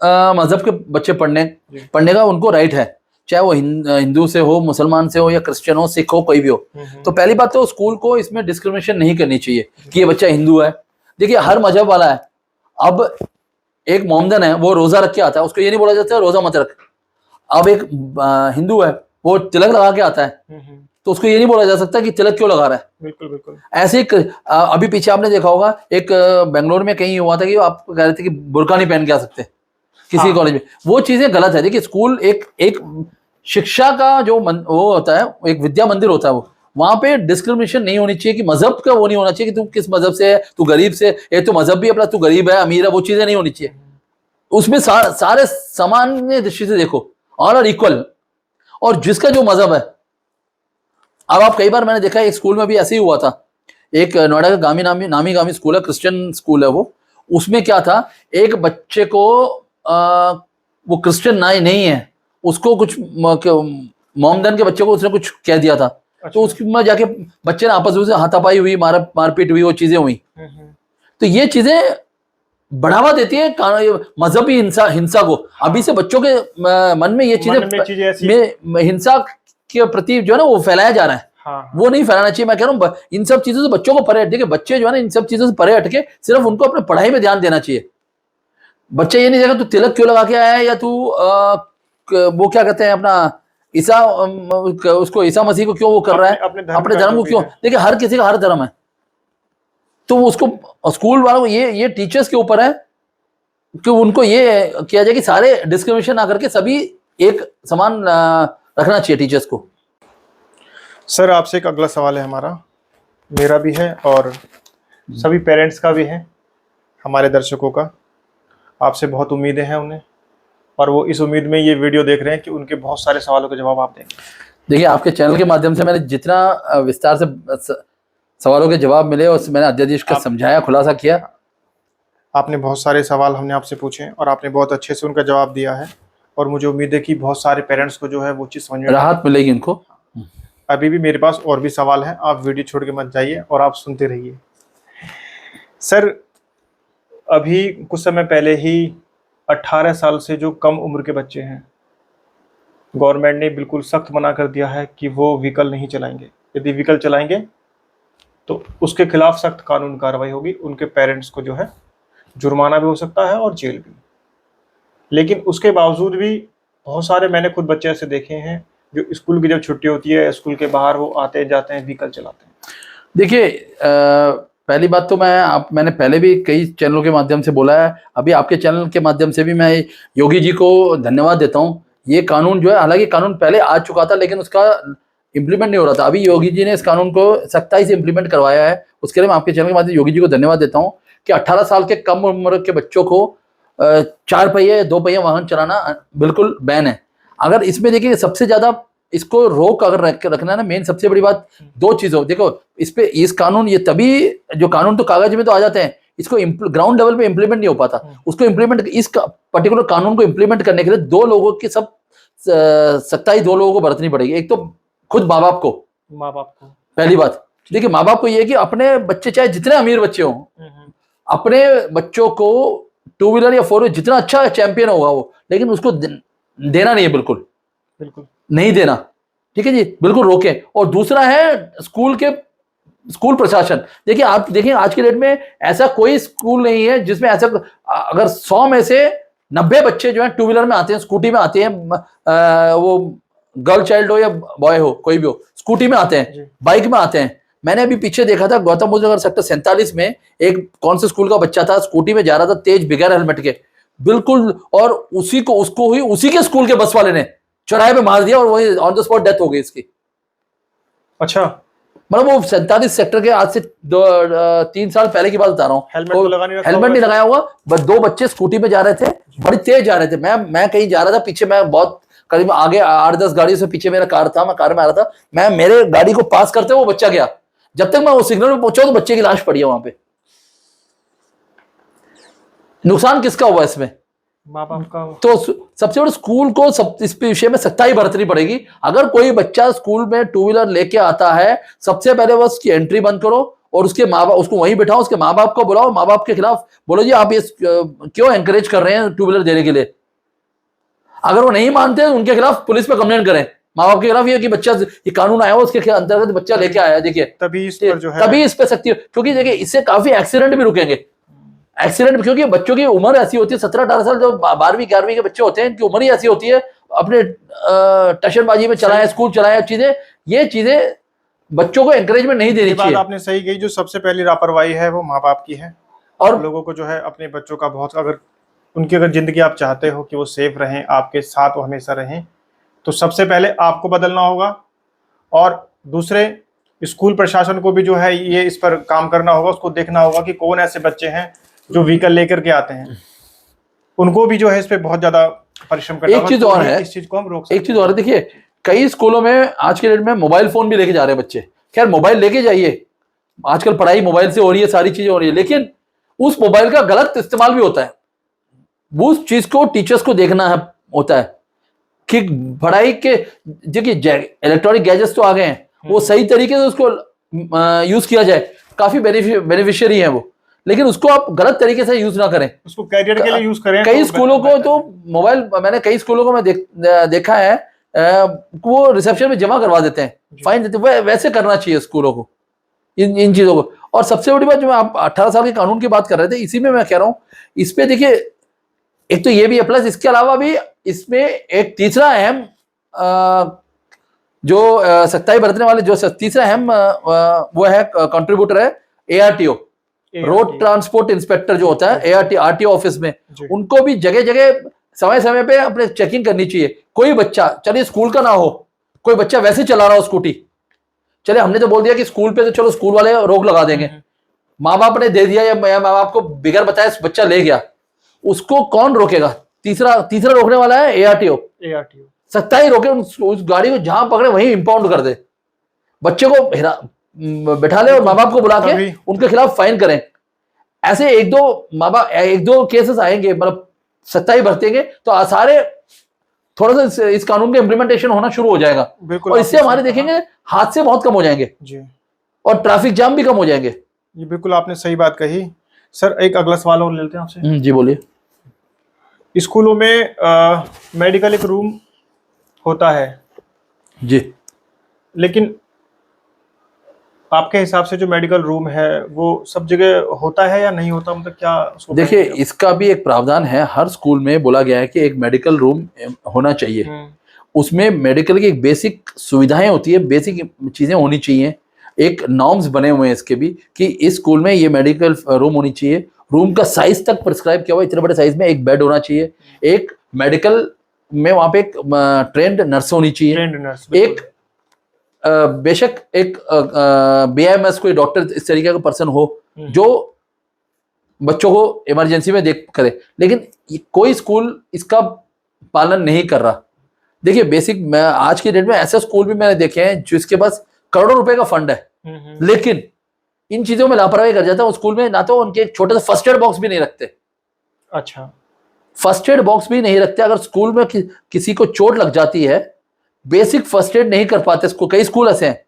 मजहब के बच्चे पढ़ने का उनको राइट है, चाहे वो हिंदू से हो, मुसलमान से हो, या क्रिश्चियन हो, सिख हो, कोई भी हो। तो पहली बात तो स्कूल को इसमें डिस्क्रिमिनेशन नहीं करनी चाहिए कि ये बच्चा हिंदू है। देखिए हर मजहब वाला है, अब एक मोमदन है वो रोजा रख के आता है, उसको ये नहीं बोला जाता है रोजा मत रख। अब एक हिंदू है वो तिलक लगा के आता है, तो उसको ये नहीं बोला जा सकता कि तिलक क्यों लगा रहा है। बिल्कुल बिल्कुल। ऐसे अभी पीछे आपने देखा होगा, एक बेंगलोर में कहीं हुआ था कि आप कह रहे थे कि बुर्का नहीं पहन के आ सकते किसी कॉलेज में। वो चीजें गलत है। देखिए स्कूल एक शिक्षा का जो वो होता है, एक विद्या मंदिर होता है, वो वहां पे डिस्क्रिमिनेशन नहीं होनी चाहिए कि मजहब का वो नहीं होना चाहिए कि तू किस मजहब से है, तू गरीब से, ये तो मजहब भी अपना, तू गरीब है अमीर है, वो चीजें नहीं होनी चाहिए। उसमें सारे सामान्य दृष्टि से देखो, ऑल आर इक्वल। और जिसका जो मजहब है, अब आप कई बार मैंने देखा एक स्कूल में भी ऐसे ही हुआ था, एक नोएडा का नामी गामी स्कूल है, क्रिश्चियन स्कूल है वो। उसमें क्या था, एक बच्चे को वो क्रिश्चियन नहीं है, उसको कुछ मोमदन के बच्चे को उसने कुछ कह दिया था। अच्छा। तो उसमें जाके बच्चे ने आपस में हाथापाई हुई, मारपीट हुई, वो चीजें हुई। तो ये चीजें बढ़ावा देती है मजहबी हिंसा को। अभी से बच्चों के मन में ये चीजें हिंसा के प्रति जो है ना वो फैलाया जा रहा है। हाँ। वो नहीं फैलाना चाहिए। मैं कह रहा हूँ इन सब चीजों से बच्चों को परे हट के, बच्चे जो है ना इन सब चीजों से परे हटके सिर्फ उनको अपने पढ़ाई में ध्यान देना चाहिए। बच्चे ये नहीं देखा तू तिलक क्यों लगा के आया है, या तू वो क्या कहते हैं अपना उसको ईसा मसीह को क्यों वो कर रहा है, अपने धर्म को क्यों। देखिए हर किसी का हर धर्म है, तो उसको स्कूल वालों को ये टीचर्स के ऊपर है कि उनको ये किया जाए कि सारे डिस्क्रिमिनेशन ना करके सभी एक समान रखना चाहिए टीचर्स को। सर आपसे एक अगला सवाल है हमारा, मेरा भी है और सभी पेरेंट्स का भी है, हमारे दर्शकों का। आपसे बहुत उम्मीदें हैं उन्हें, और वो इस उम्मीद में ये वीडियो देख रहे हैं कि उनके बहुत सारे सवालों के जवाब आप देंगे। देखिए आपके चैनल के माध्यम से मैंने जितना विस्तार से सवालों के जवाब मिले और मैंने अध्यादेश का समझाया, खुलासा किया। आपने बहुत सारे सवाल हमने आपसे पूछे और आपने बहुत अच्छे से उनका जवाब दिया है, और मुझे उम्मीद है कि बहुत सारे पेरेंट्स को जो है वो चीज़ समझ में राहत मिलेगी इनको। अभी भी मेरे पास और भी सवाल हैं, आप वीडियो छोड़ के मत जाइए और आप सुनते रहिए। सर अभी कुछ समय पहले ही 18 साल से जो कम उम्र के बच्चे हैं, गवर्नमेंट ने बिल्कुल सख्त मना कर दिया है कि वो व्हीकल नहीं चलाएंगे। यदि व्हीकल चलाएंगे तो उसके खिलाफ सख्त कानून कार्रवाई होगी। उनके पेरेंट्स को जो है जुर्माना भी हो सकता है और जेल भी। लेकिन उसके बावजूद भी बहुत सारे मैंने खुद बच्चे ऐसे देखे हैं जो स्कूल की जब छुट्टी होती है, स्कूल के बाहर वो आते जाते हैं, व्हीकल चलाते हैं। देखिए पहली बात तो मैंने पहले भी कई चैनलों के माध्यम से बोला है, अभी आपके चैनल के माध्यम से भी मैं योगी जी को धन्यवाद देता हूँ। ये कानून जो है, हालांकि कानून पहले आ चुका था लेकिन उसका इम्प्लीमेंट नहीं हो रहा था। अभी योगी जी ने इस कानून को सख्ताई से इम्प्लीमेंट करवाया है, उसके लिए मैं आपके चैनल के माध्यम से योगी जी को धन्यवाद देता हूँ कि 18 साल के कम उम्र के बच्चों को 4 पहिए 2 पहिया वाहन चलाना बिल्कुल बैन है। अगर इसमें देखिए सबसे ज्यादा इसको रोक अगर रखना है ना, मेन सबसे बड़ी बात 2 चीजों, देखो इस कानून, ये तभी जो कानून तो कागज में तो आ जाते हैं, इसको ग्राउंड लेवल पे इम्प्लीमेंट नहीं हो पाता। उसको इम्प्लीमेंट, इस पर्टिकुलर कानून को इम्प्लीमेंट करने के लिए 2 लोगों की सख्ताई 2 लोगों को बरतनी पड़ेगी। एक तो खुद माँ बाप को, पहली बात। देखिए माँ बाप को ये कि अपने बच्चे चाहे जितने अमीर बच्चे हों, अपने बच्चों को 2 व्हीलर या 4 व्हीलर जितना अच्छा चैंपियन होगा वो, लेकिन उसको देना नहीं है, बिल्कुल नहीं देना, ठीक है जी, बिल्कुल रोकें। और दूसरा है स्कूल प्रशासन। देखिए आप देखिए आज के डेट में ऐसा कोई स्कूल नहीं है जिसमें ऐसा, अगर 100 में से 90 बच्चे जो है 2 व्हीलर में आते हैं, स्कूटी में आते हैं, वो गर्ल चाइल्ड हो या बॉय हो, कोई भी हो, स्कूटी में आते हैं, बाइक में आते हैं। मैंने अभी पीछे देखा था गौतम बुद्ध नगर सेक्टर 47 में एक कौन से स्कूल का बच्चा था, स्कूटी में जा रहा था तेज बगैर हेलमेट के, बिल्कुल, और उसी के स्कूल के बस वाले ने चौराहे पे मार दिया और वही ऑन द स्पॉट डेथ हो गई इसकी। अच्छा, मतलब वो 47 सेक्टर के आज से 3 साल पहले की बात बता रहा हूँ। हेलमेट नहीं लगाया हुआ, बस 2 बच्चे स्कूटी में जा रहे थे, बड़ी तेज जा रहे थे। मैं कहीं जा रहा था, पीछे मैं बहुत करीब आगे 8-10 गाड़ियों से पीछे मेरा कार था, मैं कार में आ रहा था, मैं मेरे गाड़ी को पास करते वो बच्चा गया, जब तक मैं वो सिग्नल में पहुंचा तो बच्चे की लाश पड़ी है वहां पे। नुकसान किसका हुआ इसमें? माँ बाप का। तो सबसे बड़ा स्कूल को इस विषय में सख्ताई बरतनी पड़ेगी। अगर कोई बच्चा स्कूल में 2 व्हीलर लेके आता है, सबसे पहले वो उसकी एंट्री बंद करो और उसके माँ बाप, उसको वहीं बिठाओ, उसके माँ बाप को बुलाओ, माँ बाप के खिलाफ बोलो जी आप ये क्यों एंकरेज कर रहे हैं 2 व्हीलर देने के लिए। अगर वो नहीं मानते तो उनके खिलाफ पुलिस पे कंप्लेंट करें, माँ बाप के खिलाफ, ये कि बच्चा, ये कानून आया हो उसके अंतर्गत बच्चा लेके आया, देखिए तभी इस पर जो है, तभी इस पे सख्ती, क्योंकि देखिए इससे काफी एक्सीडेंट भी रुकेंगे। एक्सीडेंट, क्योंकि बच्चों की उम्र ऐसी होती है, 17-18 साल जो 12वीं 11वीं के बच्चे होते हैं, इनकी उम्र ही ऐसी होती है, अपने टशनबाजी में चलाएं, स्कूल चलाएं चीजें, ये चीजें बच्चों को एंकरेजमेंट नहीं देनी चाहिए। आपने सही कही, जो सबसे पहली लापरवाही है वो माँ बाप की है। और लोगों को जो है अपने बच्चों का बहुत, अगर जिंदगी आप चाहते हो कि वो सेफ रहें, आपके साथ वो हमेशा रहें, तो सबसे पहले आपको बदलना होगा। और दूसरे स्कूल प्रशासन को भी जो है ये इस पर काम करना होगा, उसको देखना होगा कि कौन ऐसे बच्चे हैं जो व्हीकल लेकर के आते हैं, उनको भी जो है इस पे बहुत ज्यादा परिश्रम करना होगा। एक चीज और है, इस चीज को हम रोक सकते हैं। एक चीज और है, देखिए कई स्कूलों में आज के डेट में मोबाइल फोन भी लेके जा रहे हैं बच्चे। खैर मोबाइल लेके जाइए, आजकल पढ़ाई मोबाइल से हो रही है, सारी चीजें हो रही है, लेकिन उस मोबाइल का गलत इस्तेमाल भी होता है। उस चीज को टीचर्स को देखना है, होता है कि पढ़ाई के, देखिए इलेक्ट्रॉनिक गैजेट्स तो आ गए हैं, वो सही तरीके से उसको यूज किया जाए, काफी बेनिफिशियरी है वो, लेकिन उसको आप गलत तरीके से यूज ना करें, उसको कैरियर के लिए यूज करें। कई स्कूलों को तो मोबाइल, मैंने कई स्कूलों को मैं देखा है, वो रिसेप्शन में जमा करवा देते हैं, फाइन देते हैं। वैसे करना चाहिए स्कूलों को इन चीजों को। और सबसे बड़ी बात, जो आप 18 साल के कानून की बात कर रहे थे, इसी में मैं कह रहा हूँ, इस पे देखिए एक तो ये भी है, प्लस इसके अलावा भी इसमें एक तीसरा अहम जो सख्ताई बरतने वाले, जो तीसरा अहम वो है, कंट्रीब्यूटर है ARTO, रोड ट्रांसपोर्ट इंस्पेक्टर जो होता है RTO ऑफिस में, उनको भी जगह जगह समय समय पे अपने चेकिंग करनी चाहिए। कोई बच्चा, चलिए स्कूल का ना हो, कोई बच्चा वैसे चला रहा हो स्कूटी, चले हमने तो बोल दिया कि स्कूल पे तो चलो स्कूल वाले रोक लगा देंगे, माँ बाप ने दे दिया या माँ बाप को बिगर बताए बच्चा ले गया, उसको कौन रोकेगा? तीसरा रोकने वाला है ARTO। सख्ताई रोके, उस गाड़ी को जहां पकड़े वहीं इंपाउंड कर दे, बच्चे को बैठा ले और माँ बाप को बुला के उनके खिलाफ फाइन करें। ऐसे एक दो केसेस आएंगे, मतलब सख्ताई बरतेंगे तो सारे थोड़ा सा इस कानून का इम्प्लीमेंटेशन होना शुरू हो जाएगा, और इससे हमारे देखेंगे हादसे बहुत कम हो जाएंगे जी, और ट्रैफिक जाम भी कम हो जाएंगे। ये बिल्कुल आपने सही बात कही। सर एक अगला सवाल और लेते हैं आपसे। जी बोलिए। स्कूलों में मेडिकल एक रूम होता है, जी लेकिन आपके हिसाब से जो मेडिकल रूम है वो सब जगह होता है या नहीं होता, मतलब क्या उसको देखिए, कहेंगे आप? इसका भी एक प्रावधान है। हर स्कूल में बोला गया है कि एक मेडिकल रूम होना चाहिए। उसमें मेडिकल की एक बेसिक सुविधाएं होती है, बेसिक चीजें होनी चाहिए। एक नॉर्म्स बने हुए हैं इसके भी कि इस स्कूल में ये मेडिकल रूम होनी चाहिए। रूम का साइज तक प्रिस्क्राइब किया हुआ, इतने बड़े साइज में एक बेड होना चाहिए, एक मेडिकल में वहां पे एक ट्रेंड नर्स होनी चाहिए, ट्रेंड नर्स, एक बेशक एक बीएमएस कोई डॉक्टर इस तरीके का पर्सन हो जो बच्चों को इमरजेंसी में देख करे। लेकिन कोई स्कूल इसका पालन नहीं कर रहा। देखिए, बेसिक मैं आज की डेट में ऐसे स्कूल भी मैंने देखे हैं जिसके पास करोड़ों रुपए का फंड है, लेकिन इन चीजों में लापरवाही कर जाता है। उस स्कूल में ना तो उनके एक छोटे से फर्स्ट एड बॉक्स भी नहीं रखते। अच्छा, फर्स्ट एड बॉक्स भी नहीं रखते। अगर स्कूल में किसी को चोट लग जाती है, बेसिक फर्स्ट एड नहीं कर पाते कई स्कूल ऐसे हैं।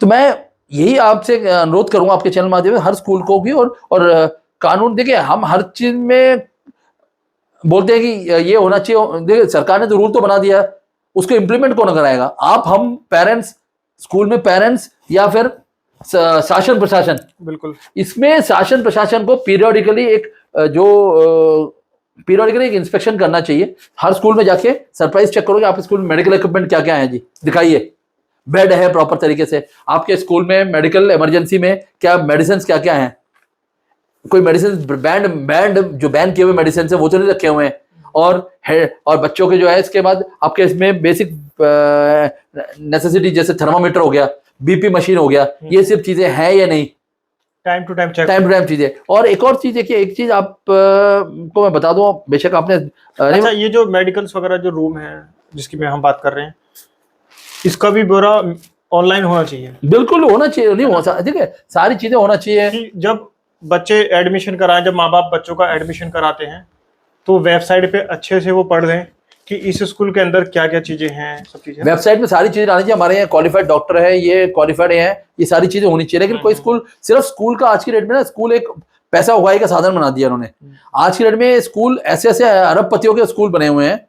तो मैं यही आपसे अनुरोध करूंगा आपके चैनल माध्यम से हर स्कूल को भी, और कानून, देखिए हम हर चीज में बोलते हैं कि ये होना चाहिए। देखिए, सरकार ने तो रूल तो बना दिया, उसको इम्प्लीमेंट कौन कराएगा? आप, हम पेरेंट्स, स्कूल में पेरेंट्स, या फिर शासन प्रशासन। बिल्कुल। इसमें शासन प्रशासन को पीरियोडिकली एक इंस्पेक्शन करना चाहिए। हर स्कूल में जाके सरप्राइज चेक करोगे आप स्कूल में मेडिकल इक्विपमेंट क्या क्या है जी, दिखाइए। बेड है प्रॉपर तरीके से आपके स्कूल में, मेडिकल इमरजेंसी में क्या मेडिसिन क्या क्या है? कोई मेडिसिन बैंड जो बैन किए हुए मेडिसिन है वो तो नहीं रखे हुए हैं। और बच्चों के जो है, इसके बाद आपके इसमें बेसिक नेसेसिटी जैसे थर्मामीटर हो गया, बीपी मशीन हो गया, ये सब चीजें हैं या नहीं? टाइम टू टाइम चीजें। और एक और चीज देखिए, एक चीज आप को मैं बता दूं, बेशक आपने अच्छा, ये जो मेडिकल्स वगैरह जो रूम है जिसकी में हम बात कर रहे हैं, इसका भी ब्यौरा ऑनलाइन होना चाहिए। बिल्कुल होना चाहिए। नहीं हो सकता, देखिए सारी चीजें होना चाहिए। कि जब बच्चे एडमिशन कराएं, जब माँ बाप बच्चों का एडमिशन कराते हैं तो वेबसाइट पे अच्छे से वो पढ़ लें कि इस स्कूल के अंदर क्या क्या चीजें हैं, सब चीजें। वेबसाइट में सारी चीजें आनी चाहिए। हमारे यहाँ क्वालिफाइड डॉक्टर है, ये क्वालिफाइड है, ये सारी चीजें होनी चाहिए। लेकिन कोई स्कूल सिर्फ स्कूल का, आज की डेट में ना स्कूल एक पैसा उगाई का साधन बना दिया उन्होंने। आज की डेट में स्कूल ऐसे ऐसे अरबपतियों के स्कूल बने हुए हैं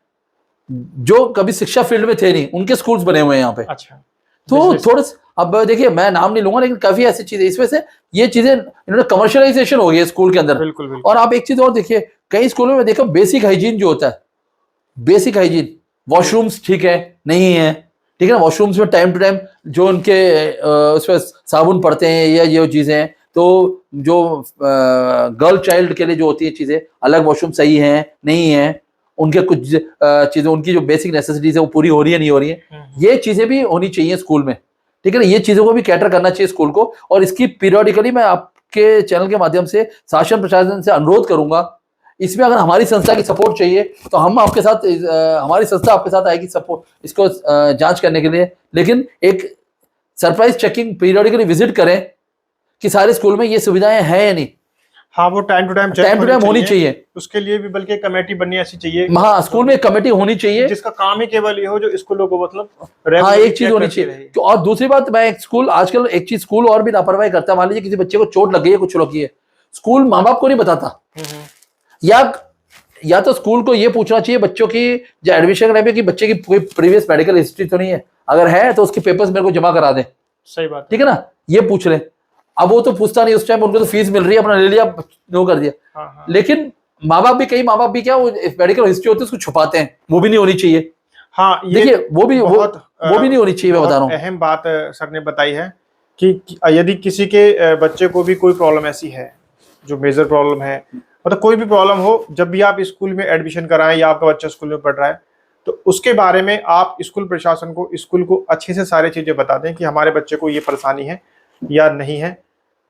जो कभी शिक्षा फील्ड में थे नहीं, उनके स्कूल्स बने हुए हैं यहाँ पे। अच्छा, तो थोड़ा, अब देखिए मैं नाम नहीं लूंगा, लेकिन काफी ऐसी चीजें, इसमें से ये चीजें इन्होंने कमर्शियलाइजेशन हो गई है स्कूल के अंदर। बिल्कुल, बिल्कुल। और आप एक चीज और देखिए, कई स्कूलों में देखो बेसिक हाइजीन जो होता है, बेसिक हाइजीन, वॉशरूम्स ठीक है नहीं है, ठीक है ना? वॉशरूम्स में टाइम टू टाइम जो उनके उसमें साबुन पड़ते हैं या ये चीजें हैं, तो जो गर्ल चाइल्ड के लिए जो होती है चीजें, अलग वॉशरूम सही है नहीं है, उनके कुछ चीजें, उनकी जो बेसिक नेसेसिटीज है वो पूरी हो रही है नहीं हो रही है, ये चीजें भी होनी चाहिए स्कूल में, ठीक है ना? ये चीजों को भी कैटर करना चाहिए स्कूल को। और इसकी पीरियोडिकली मैं आपके चैनल के माध्यम से शासन प्रशासन से अनुरोध करूंगा, इसमें अगर हमारी संस्था की सपोर्ट चाहिए तो हम आपके साथ, हमारी संस्था आपके साथ आएगी सपोर्ट, इसको जांच करने के लिए। लेकिन एक सरप्राइज चेकिंग पीरियोडिकली विजिट करें कि सारे स्कूल में ये सुविधाएं हैं या नहीं। हाँ, वो टाइम टू टाइम होनी चाहिए। उसके लिए भी बल्कि कमेटी बननी ऐसी चाहिए। हाँ, स्कूल में कमेटी होनी चाहिए जिसका काम ही केवल ये हो जो स्कूलों को मतलब हाँ, एक चीज होनी चाहिए। और दूसरी बात, मैं एक स्कूल, आजकल एक चीज स्कूल और भी लापरवाही करता है। मान लीजिए किसी बच्चे को चोट लग गई है, कुछ लगी है, स्कूल माँ बाप को नहीं बताता। या तो स्कूल को ये पूछना चाहिए बच्चों की जो एडमिशन कराने की, बच्चे की कोई प्रीवियस मेडिकल हिस्ट्री तो नहीं है, अगर है तो उसके पेपर्स मेरे को जमा करा दें। सही बात, ठीक है ना? ये पूछ ले। अब वो तो पूछता नहीं, उस टाइम उनको तो फीस मिल रही है, अपना ले लिया, वो कर दिया। हाँ। लेकिन कई माँ बाप भी क्या, वो मेडिकल हिस्ट्री होती है उसको छुपाते हैं, वो भी नहीं होनी चाहिए। हाँ, देखिए वो भी नहीं होनी चाहिए। मैं बता रहा हूँ, अहम बात सर ने बताई है कि यदि किसी के बच्चे को भी कोई प्रॉब्लम ऐसी है जो मेजर प्रॉब्लम है, मतलब कोई भी प्रॉब्लम हो, जब भी आप स्कूल में एडमिशन कराएं या आपका बच्चा स्कूल में पढ़ रहा है, तो उसके बारे में आप स्कूल प्रशासन को, स्कूल को अच्छे से सारी चीजें बता दें कि हमारे बच्चे को ये परेशानी है या नहीं है,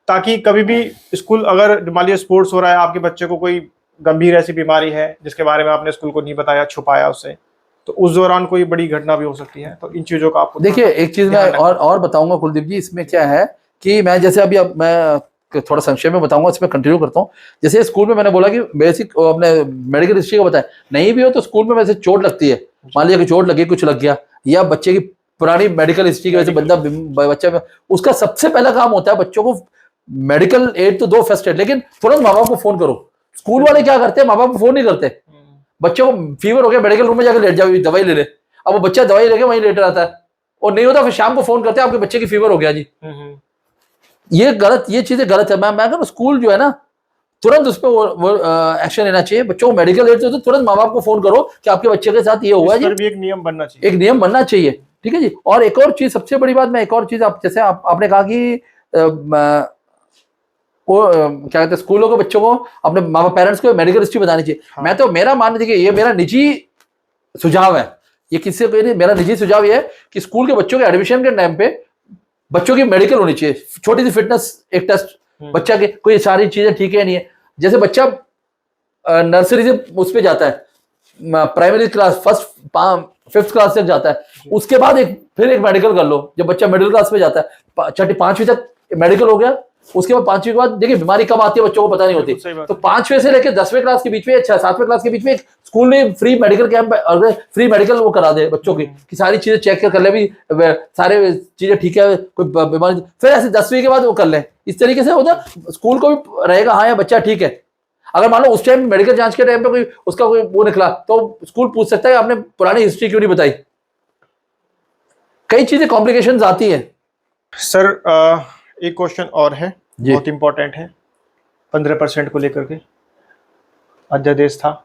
ताकि कभी भी स्कूल, अगर मान लीजिए स्पोर्ट्स हो रहा है, आपके बच्चे को कोई गंभीर ऐसी बीमारी है जिसके बारे में आपने स्कूल को नहीं बताया, छुपाया उससे, तो उस दौरान कोई बड़ी घटना भी हो सकती है। तो इन चीजों का आपको देखिए, एक चीज मैं और बताऊंगा कुलदीप जी, इसमें क्या है कि मैं जैसे अभी मैं थोड़ा संक्षेप में बताऊंगा, इसमें कंटिन्यू करता हूँ। जैसे स्कूल में मैंने बोला कि बेसिक अपने मेडिकल हिस्ट्री का बताया, नहीं भी हो तो स्कूल में वैसे चोट लगती है, मान लिया कि चोट लगी, कुछ लग गया, या बच्चे की पुरानी मेडिकल हिस्ट्री की वजह से बच्चा, उसका सबसे पहला काम होता है बच्चों को मेडिकल एड तो दो, फर्स्ट एड, लेकिन तुरंत माँ बाप को फोन करो। स्कूल वाले क्या करते हैं, माँ बाप को फोन नहीं करते, बच्चों को फीवर हो गया मेडिकल रूम में जाकर लेट जाओ, दवाई ले ले। अब वो बच्चा दवाई लेके वहीं लेट रहता है, और नहीं होता फिर शाम को फोन करते हैं आपके बच्चे की फीवर हो गया जी। ये गलत, ये चीजें गलत है। मैं कहूँ स्कूल जो है ना, तुरंत उस पर वो एक्शन लेना चाहिए। बच्चों को मेडिकल लेट तो तुरंत माँ बाप को फोन करो कि आपके बच्चे के साथ ये हुआ है जी। भी एक नियम बनना चाहिए, एक नियम बनना चाहिए, ठीक है जी। और एक और चीज, सबसे बड़ी बात, मैं एक और चीज, आप जैसे आपने कहा कि वो क्या कहते हैं, स्कूलों के बच्चों को अपने माँ बाप पेरेंट्स को मेडिकल हिस्ट्री बतानी चाहिए। हाँ। मैं तो, मेरा मानना देखिए, ये मेरा निजी सुझाव है, ये किसी से कोई नहीं, मेरा निजी सुझाव ये है कि स्कूल के बच्चों के एडमिशन के टाइम पे बच्चों की मेडिकल होनी चाहिए, छोटी सी फिटनेस एक टेस्ट, बच्चा के कोई सारी चीजें ठीक है नहीं है। जैसे बच्चा नर्सरी से उस पे जाता है, primary class first 5th class तक जाता है, उसके बाद फिर एक मेडिकल कर लो। जब बच्चा मिडिल क्लास में जाता है, 5वीं तक मेडिकल हो गया, उसके बाद 5वीं के बाद देखिए बीमारी कब आती है बच्चों को पता नहीं होती। तो 5वें से लेकर 10वें क्लास के बीच में, 7वें क्लास के बीच में स्कूल में फ्री मेडिकल कैंप, अगर फ्री मेडिकल वो करा दे बच्चों की, कि सारी चीजें चेक कर ले, भी सारे चीजें ठीक है, कोई बीमारी, फिर ऐसे 10वीं के बाद वो कर ले। इस तरीके से होता स्कूल को भी रहेगा, हाँ यार बच्चा ठीक है। अगर मान लो उस टाइम मेडिकल जांच के टाइम पे कोई उसका कोई वो निकला, तो स्कूल पूछ सकता है आपने पुरानी हिस्ट्री क्यों नहीं बताई। कई चीजें कॉम्प्लिकेशंस आती है। सर एक क्वेश्चन और है, बहुत इंपॉर्टेंट है, 15% को लेकर के अध्यादेश था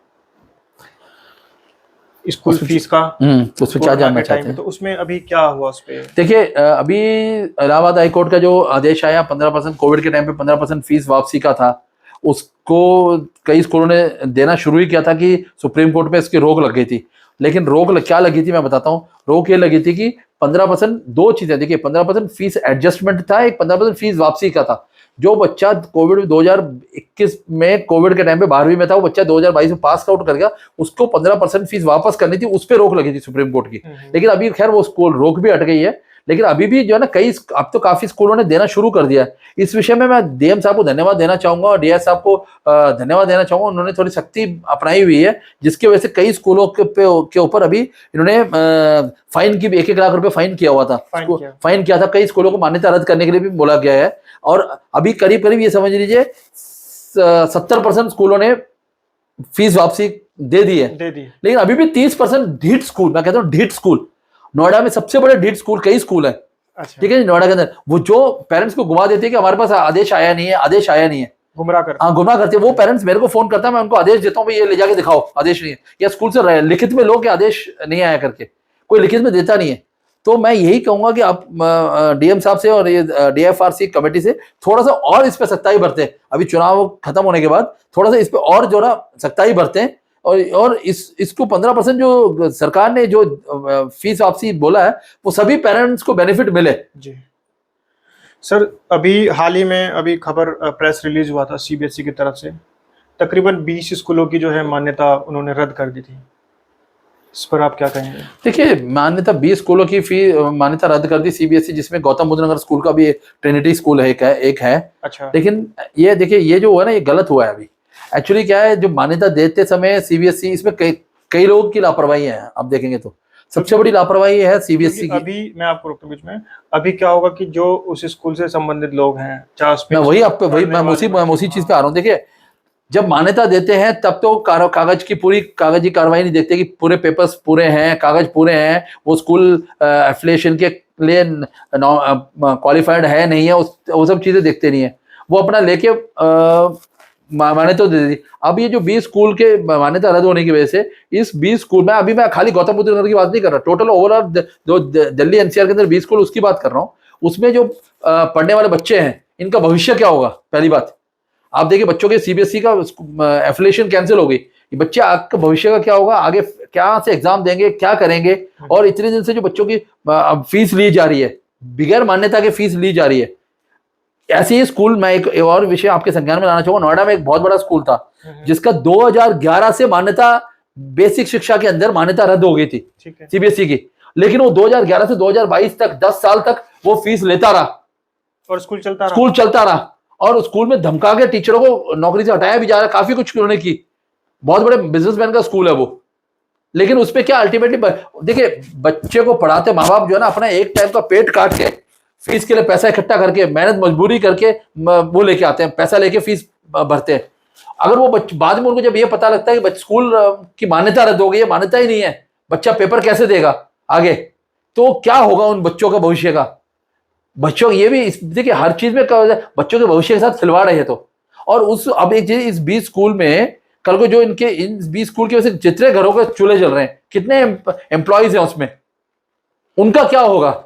स्कूल फीस का, तो उसमें क्या जानना चाहते हैं? तो उसमें अभी क्या हुआ उस पे? देखिए अभी इलाहाबाद हाई कोर्ट का जो आदेश आया, 15% कोविड के टाइम पे 15% फीस वापसी का था, उसको कई स्कूलों ने देना शुरू ही किया था कि सुप्रीम कोर्ट में इसकी रोक लग गई थी। लेकिन रोक क्या लगी थी मैं बताता हूँ। रोक ये लगी थी कि 15%, दो चीजें, देखिए 15% फीस एडजस्टमेंट था, एक 15% फीस वापसी का था। जो बच्चा कोविड 2021 में कोविड के टाइम पे 12वीं में था, वो बच्चा 2022 में पास आउट कर गया, उसको 15% फीस वापस करनी थी, उस पर रोक लगी थी सुप्रीम कोर्ट की। लेकिन अभी खैर वो स्कूल रोक भी हट गई है, लेकिन अभी भी जो है ना, कई अब तो काफी स्कूलों ने देना शुरू कर दिया है। इस विषय में मैं डीएम साहब को धन्यवाद देना चाहूंगा और डीएस साहब को धन्यवाद देना चाहूंगा। उन्होंने थोड़ी सख्ती अपनाई हुई है, जिसकी वजह से कई स्कूलों के ऊपर अभी इन्होंने फाइन की 1-1 लाख रुपए फाइन किया हुआ था, फाइन किया था। कई स्कूलों को मान्यता रद्द करने के लिए भी बोला गया है। और अभी करीब करीब ये समझ लीजिए 70% स्कूलों ने फीस वापसी दे दी है। लेकिन अभी भी 30% ढीठ स्कूल, मैं कहता हूँ ढीठ स्कूल, नोएडा में सबसे बड़े ढीठ स्कूल कई स्कूल है, ठीक है नोएडा के अंदर, वो जो पेरेंट्स को घुमा देते हैं कि हमारे पास आदेश आया नहीं है, आदेश आया नहीं है, गुमराह करते हैं। वो पेरेंट्स मेरे को फोन करता है, मैं उनको आदेश देता हूँ, भाई ये ले जाके दिखाओ आदेश नहीं है, या स्कूल से लिखित में लो कि आदेश नहीं आया करके, कोई लिखित में देता नहीं है। तो मैं यही कहूंगा कि आप डीएम साहब से और ये डीएफआरसी कमेटी से थोड़ा सा और इस पे सख्ताई बरतें। अभी चुनाव खत्म होने के बाद थोड़ा सा इस पे और जो ना सख्ताई बरतें, और इसको 15% जो सरकार ने जो फीस वापसी बोला है, वो सभी पेरेंट्स को बेनिफिट मिले। जी सर, अभी हाल ही में अभी खबर प्रेस रिलीज हुआ था सीबीएसई की तरफ से, तकरीबन 20 स्कूलों की जो है मान्यता उन्होंने रद्द कर दी थी। इस पर आप क्या कहेंगे? देखिए मान्यता 20 स्कूलों की मान्यता रद्द कर दी सीबीएसई, जिसमें गौतम बुद्ध नगर स्कूल का भी ट्रिनिटी स्कूल है, एक है। अच्छा। लेकिन ये देखिए, ये जो हुआ ना, ये गलत हुआ है। अभी एक्चुअली क्या है, जो मान्यता देते समय सीबीएसई, इसमें कई लोगों की लापरवाही है। आप देखेंगे तो सबसे बड़ी लापरवाही है सीबीएसई की। अभी मैं आपको रोकता हूं बीच में, अभी क्या होगा कि जो उस स्कूल से संबंधित लोग हैं, मैं उसी चीज पे आ रहा हूँ। देखिए जब मान्यता देते हैं तब तो कागज की पूरी कागजी कार्रवाई नहीं देखते कि पूरे पेपर्स पूरे हैं, कागज पूरे हैं, वो स्कूल एफिलिएशन के लिए क्वालिफाइड है नहीं है, वो सब चीजें देखते नहीं है। वो अपना लेके मान्यता दे दी। अब ये जो 20 स्कूल के मान्यता रद्द होने की वजह से, इस 20 स्कूल में, अभी मैं खाली गौतम बुद्ध नगर की बात नहीं कर रहा, टोटल ओवरऑल जो दिल्ली एनसीआर के अंदर 20 स्कूल, उसकी बात कर रहा हूँ। उसमें जो पढ़ने वाले बच्चे हैं, इनका भविष्य क्या होगा? पहली बात आप देखिए, बच्चों के सीबीएसई का एफिलिएशन कैंसिल हो गई, बच्चे आपका भविष्य का क्या होगा? आगे क्या से एग्जाम देंगे, क्या करेंगे? और इतने दिन से जो बच्चों की फीस ली जा रही है, बगैर मान्यता के फीस ली जा रही है। ऐसे ही स्कूल, मैं एक और विषय आपके संज्ञान में लाना चाहूंगा। नोएडा में एक बहुत बड़ा स्कूल था जिसका 2011 से मान्यता, बेसिक शिक्षा के अंदर मान्यता रद्द हो गई थी सीबीएसई की, लेकिन वो 2011 से 2022 तक 10 साल तक वो फीस लेता रहा और स्कूल चलता रहा। और स्कूल में धमका के टीचरों को नौकरी से हटाया भी जा रहा है, काफी कुछ उन्होंने की। बहुत बड़े बिजनेसमैन का स्कूल है वो। लेकिन उसपे क्या अल्टीमेटली, देखिए बच्चे को पढ़ाते माँ बाप जो है ना, अपना एक टाइम का पेट काट के फीस के लिए पैसा इकट्ठा करके, मेहनत मजबूरी करके वो लेके आते हैं, पैसा लेके फीस भरते हैं। अगर वो बाद में उनको जब ये पता लगता है कि स्कूल की मान्यता रद्द हो गई है, मान्यता ही नहीं है, बच्चा पेपर कैसे देगा आगे, तो क्या होगा उन बच्चों का भविष्य का। बच्चों ये भी देखिए हर चीज में बच्चों के भविष्य के साथ खिलवाड़ है ये तो। और उस अब एक चीज, इस 20 स्कूल में कल को जो इनके इन 20 स्कूल की वजह से जितने घरों के चूल्हे जल रहे हैं, कितने एम्प्लॉयज हैं उसमें, उनका क्या होगा।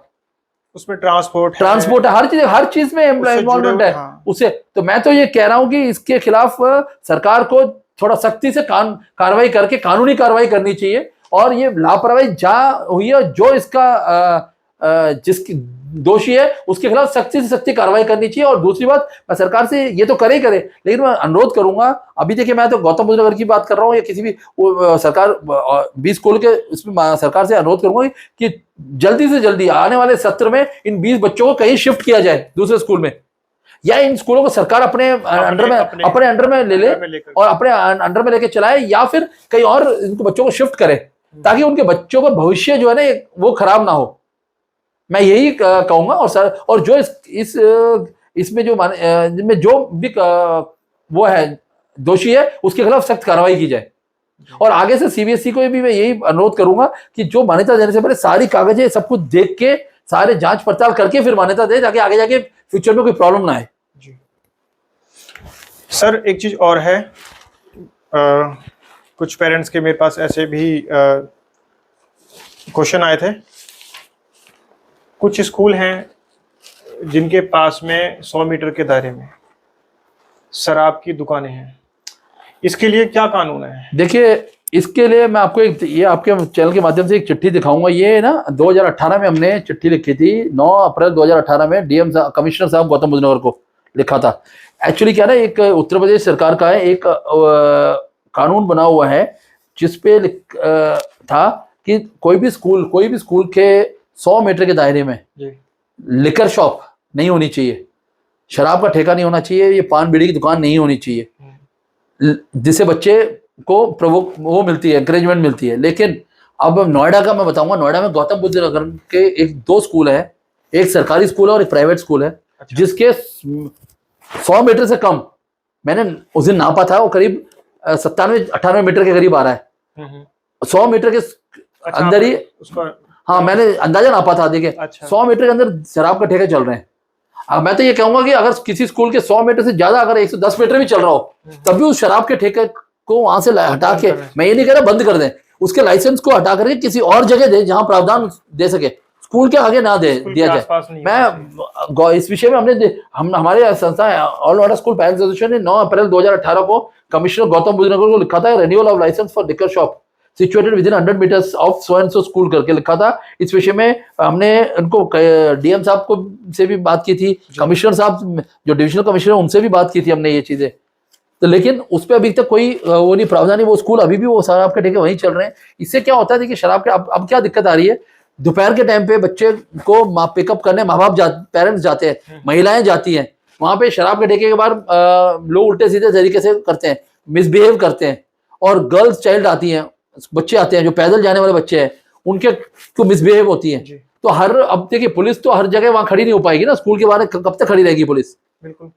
उसमें ट्रांसपोर्ट है, हर चीज में इन्वॉल्वमेंट है। हाँ। उसे तो मैं तो ये कह रहा हूं कि इसके खिलाफ सरकार को थोड़ा सख्ती से कार्रवाई करके कानूनी कार्रवाई करनी चाहिए। और ये लापरवाही जहां हुई है, जो इसका जिसकी दोषी है उसके खिलाफ सख्ती से सख्ती कार्रवाई करनी चाहिए। और दूसरी बात, मैं सरकार से ये तो करे, लेकिन मैं अनुरोध करूंगा, अभी देखिए मैं तो गौतम बुद्ध नगर की बात कर रहा हूँ या किसी भी सरकार 20 स्कूल के उसमें सरकार से अनुरोध करूंगा कि जल्दी से जल्दी आने वाले सत्र में इन 20 बच्चों को कहीं शिफ्ट किया जाए दूसरे स्कूल में, या इन स्कूलों को सरकार अपने अंडर में ले ले और अपने अंडर में लेके चलाए, या फिर कहीं और इनको बच्चों को शिफ्ट करे, ताकि उनके बच्चों का भविष्य जो है ना वो खराब ना हो। मैं यही कहूंगा। और जो इसमें जो भी वो है दोषी है उसके खिलाफ सख्त कार्रवाई की जाए। और आगे से सीबीएसई को भी मैं यही अनुरोध करूंगा कि जो मान्यता देने से पहले सारी कागजें सब कुछ देख के, सारे जांच पड़ताल करके फिर मान्यता दे, ताकि आगे जाके फ्यूचर में कोई प्रॉब्लम ना आए। जी सर, एक चीज और है, कुछ पेरेंट्स के मेरे पास ऐसे भी क्वेश्चन आए थे। कुछ स्कूल हैं जिनके पास में 100 मीटर के दायरे में शराब की दुकानें हैं, इसके लिए क्या कानून है? देखिए, इसके लिए मैं आपको ये आपके चैनल के माध्यम से एक चिट्ठी दिखाऊंगा। ये ना 2018 में हमने चिट्ठी लिखी थी, 9 अप्रैल 2018 में डीएम कमिश्नर साहब गौतम बुद्ध नगर को लिखा था। एक्चुअली क्या ना, एक उत्तर प्रदेश सरकार का है एक कानून बना हुआ है जिसपे था कि कोई भी स्कूल के 100 मीटर के दायरे में लिकर शॉप नहीं होनी चाहिए, शराब का ठेका नहीं होना चाहिए, ये पान बीड़ी की दुकान नहीं होनी चाहिए, जिससे बच्चे को वो मिलती है, एनकरेजमेंट मिलती है। लेकिन अब नोएडा का मैं बताऊंगा, नोएडा में गौतम बुद्ध नगर के 2 स्कूल है, एक सरकारी स्कूल है और एक प्राइवेट स्कूल है। अच्छा। जिसके 100 मीटर से कम, मैंने उस दिन नापा था, वो करीब 97-98 मीटर के करीब आ रहा है। 100 मीटर के अंदर ही उसका, हाँ मैंने अंदाजा नापा था। देखिए, 100 मीटर के अंदर शराब का ठेके चल रहे हैं। अब मैं तो ये कहूंगा कि अगर किसी स्कूल के 100 मीटर से ज्यादा, अगर 110 मीटर भी चल रहा हो, तब भी उस शराब के ठेके को वहां से हटा के, मैं ये नहीं कह रहा बंद कर दें, उसके लाइसेंस को हटा करके किसी और जगह दे जहां प्रावधान दे सके, स्कूल के आगे ना दिया जाए। मैं इस विषय में हमारे संस्था all Noida school parents association ने 9 अप्रैल 2018 को कमिश्नर गौतम बुद्ध नगर को लिखा था, renewal of licence for liquor shop situated within 100 metres of so and so school करके लिखा था। इस विषय में हमने उनको डीएम साहब को से भी बात की थी, कमिश्नर साहब जो डिविजनल कमिश्नर उनसे भी बात की थी हमने ये चीजें। तो लेकिन उस पर अभी तक कोई वो नहीं प्रावधान, वो स्कूल अभी भी वो शराब के ठेके वहीं चल रहे हैं। इससे क्या होता है, देखिए शराब के अब क्या दिक्कत आ रही है, दोपहर के टाइम पे बच्चे को पिकअप करने माँ बाप पेरेंट्स जाते हैं, महिलाएं जाती हैं, वहां पे शराब के ठेके के बाद लोग उल्टे सीधे तरीके से करते हैं, मिसबिहेव करते हैं, और गर्ल्स चाइल्ड आती हैं, बच्चे आते हैं जो पैदल जाने वाले बच्चे हैं, उनके को मिसबिहेव होती है। तो अब देखिए पुलिस तो हर जगह वहां खड़ी नहीं हो पाएगी ना, स्कूल के बाहर कब तक खड़ी रहेगी पुलिस। बिल्कुल,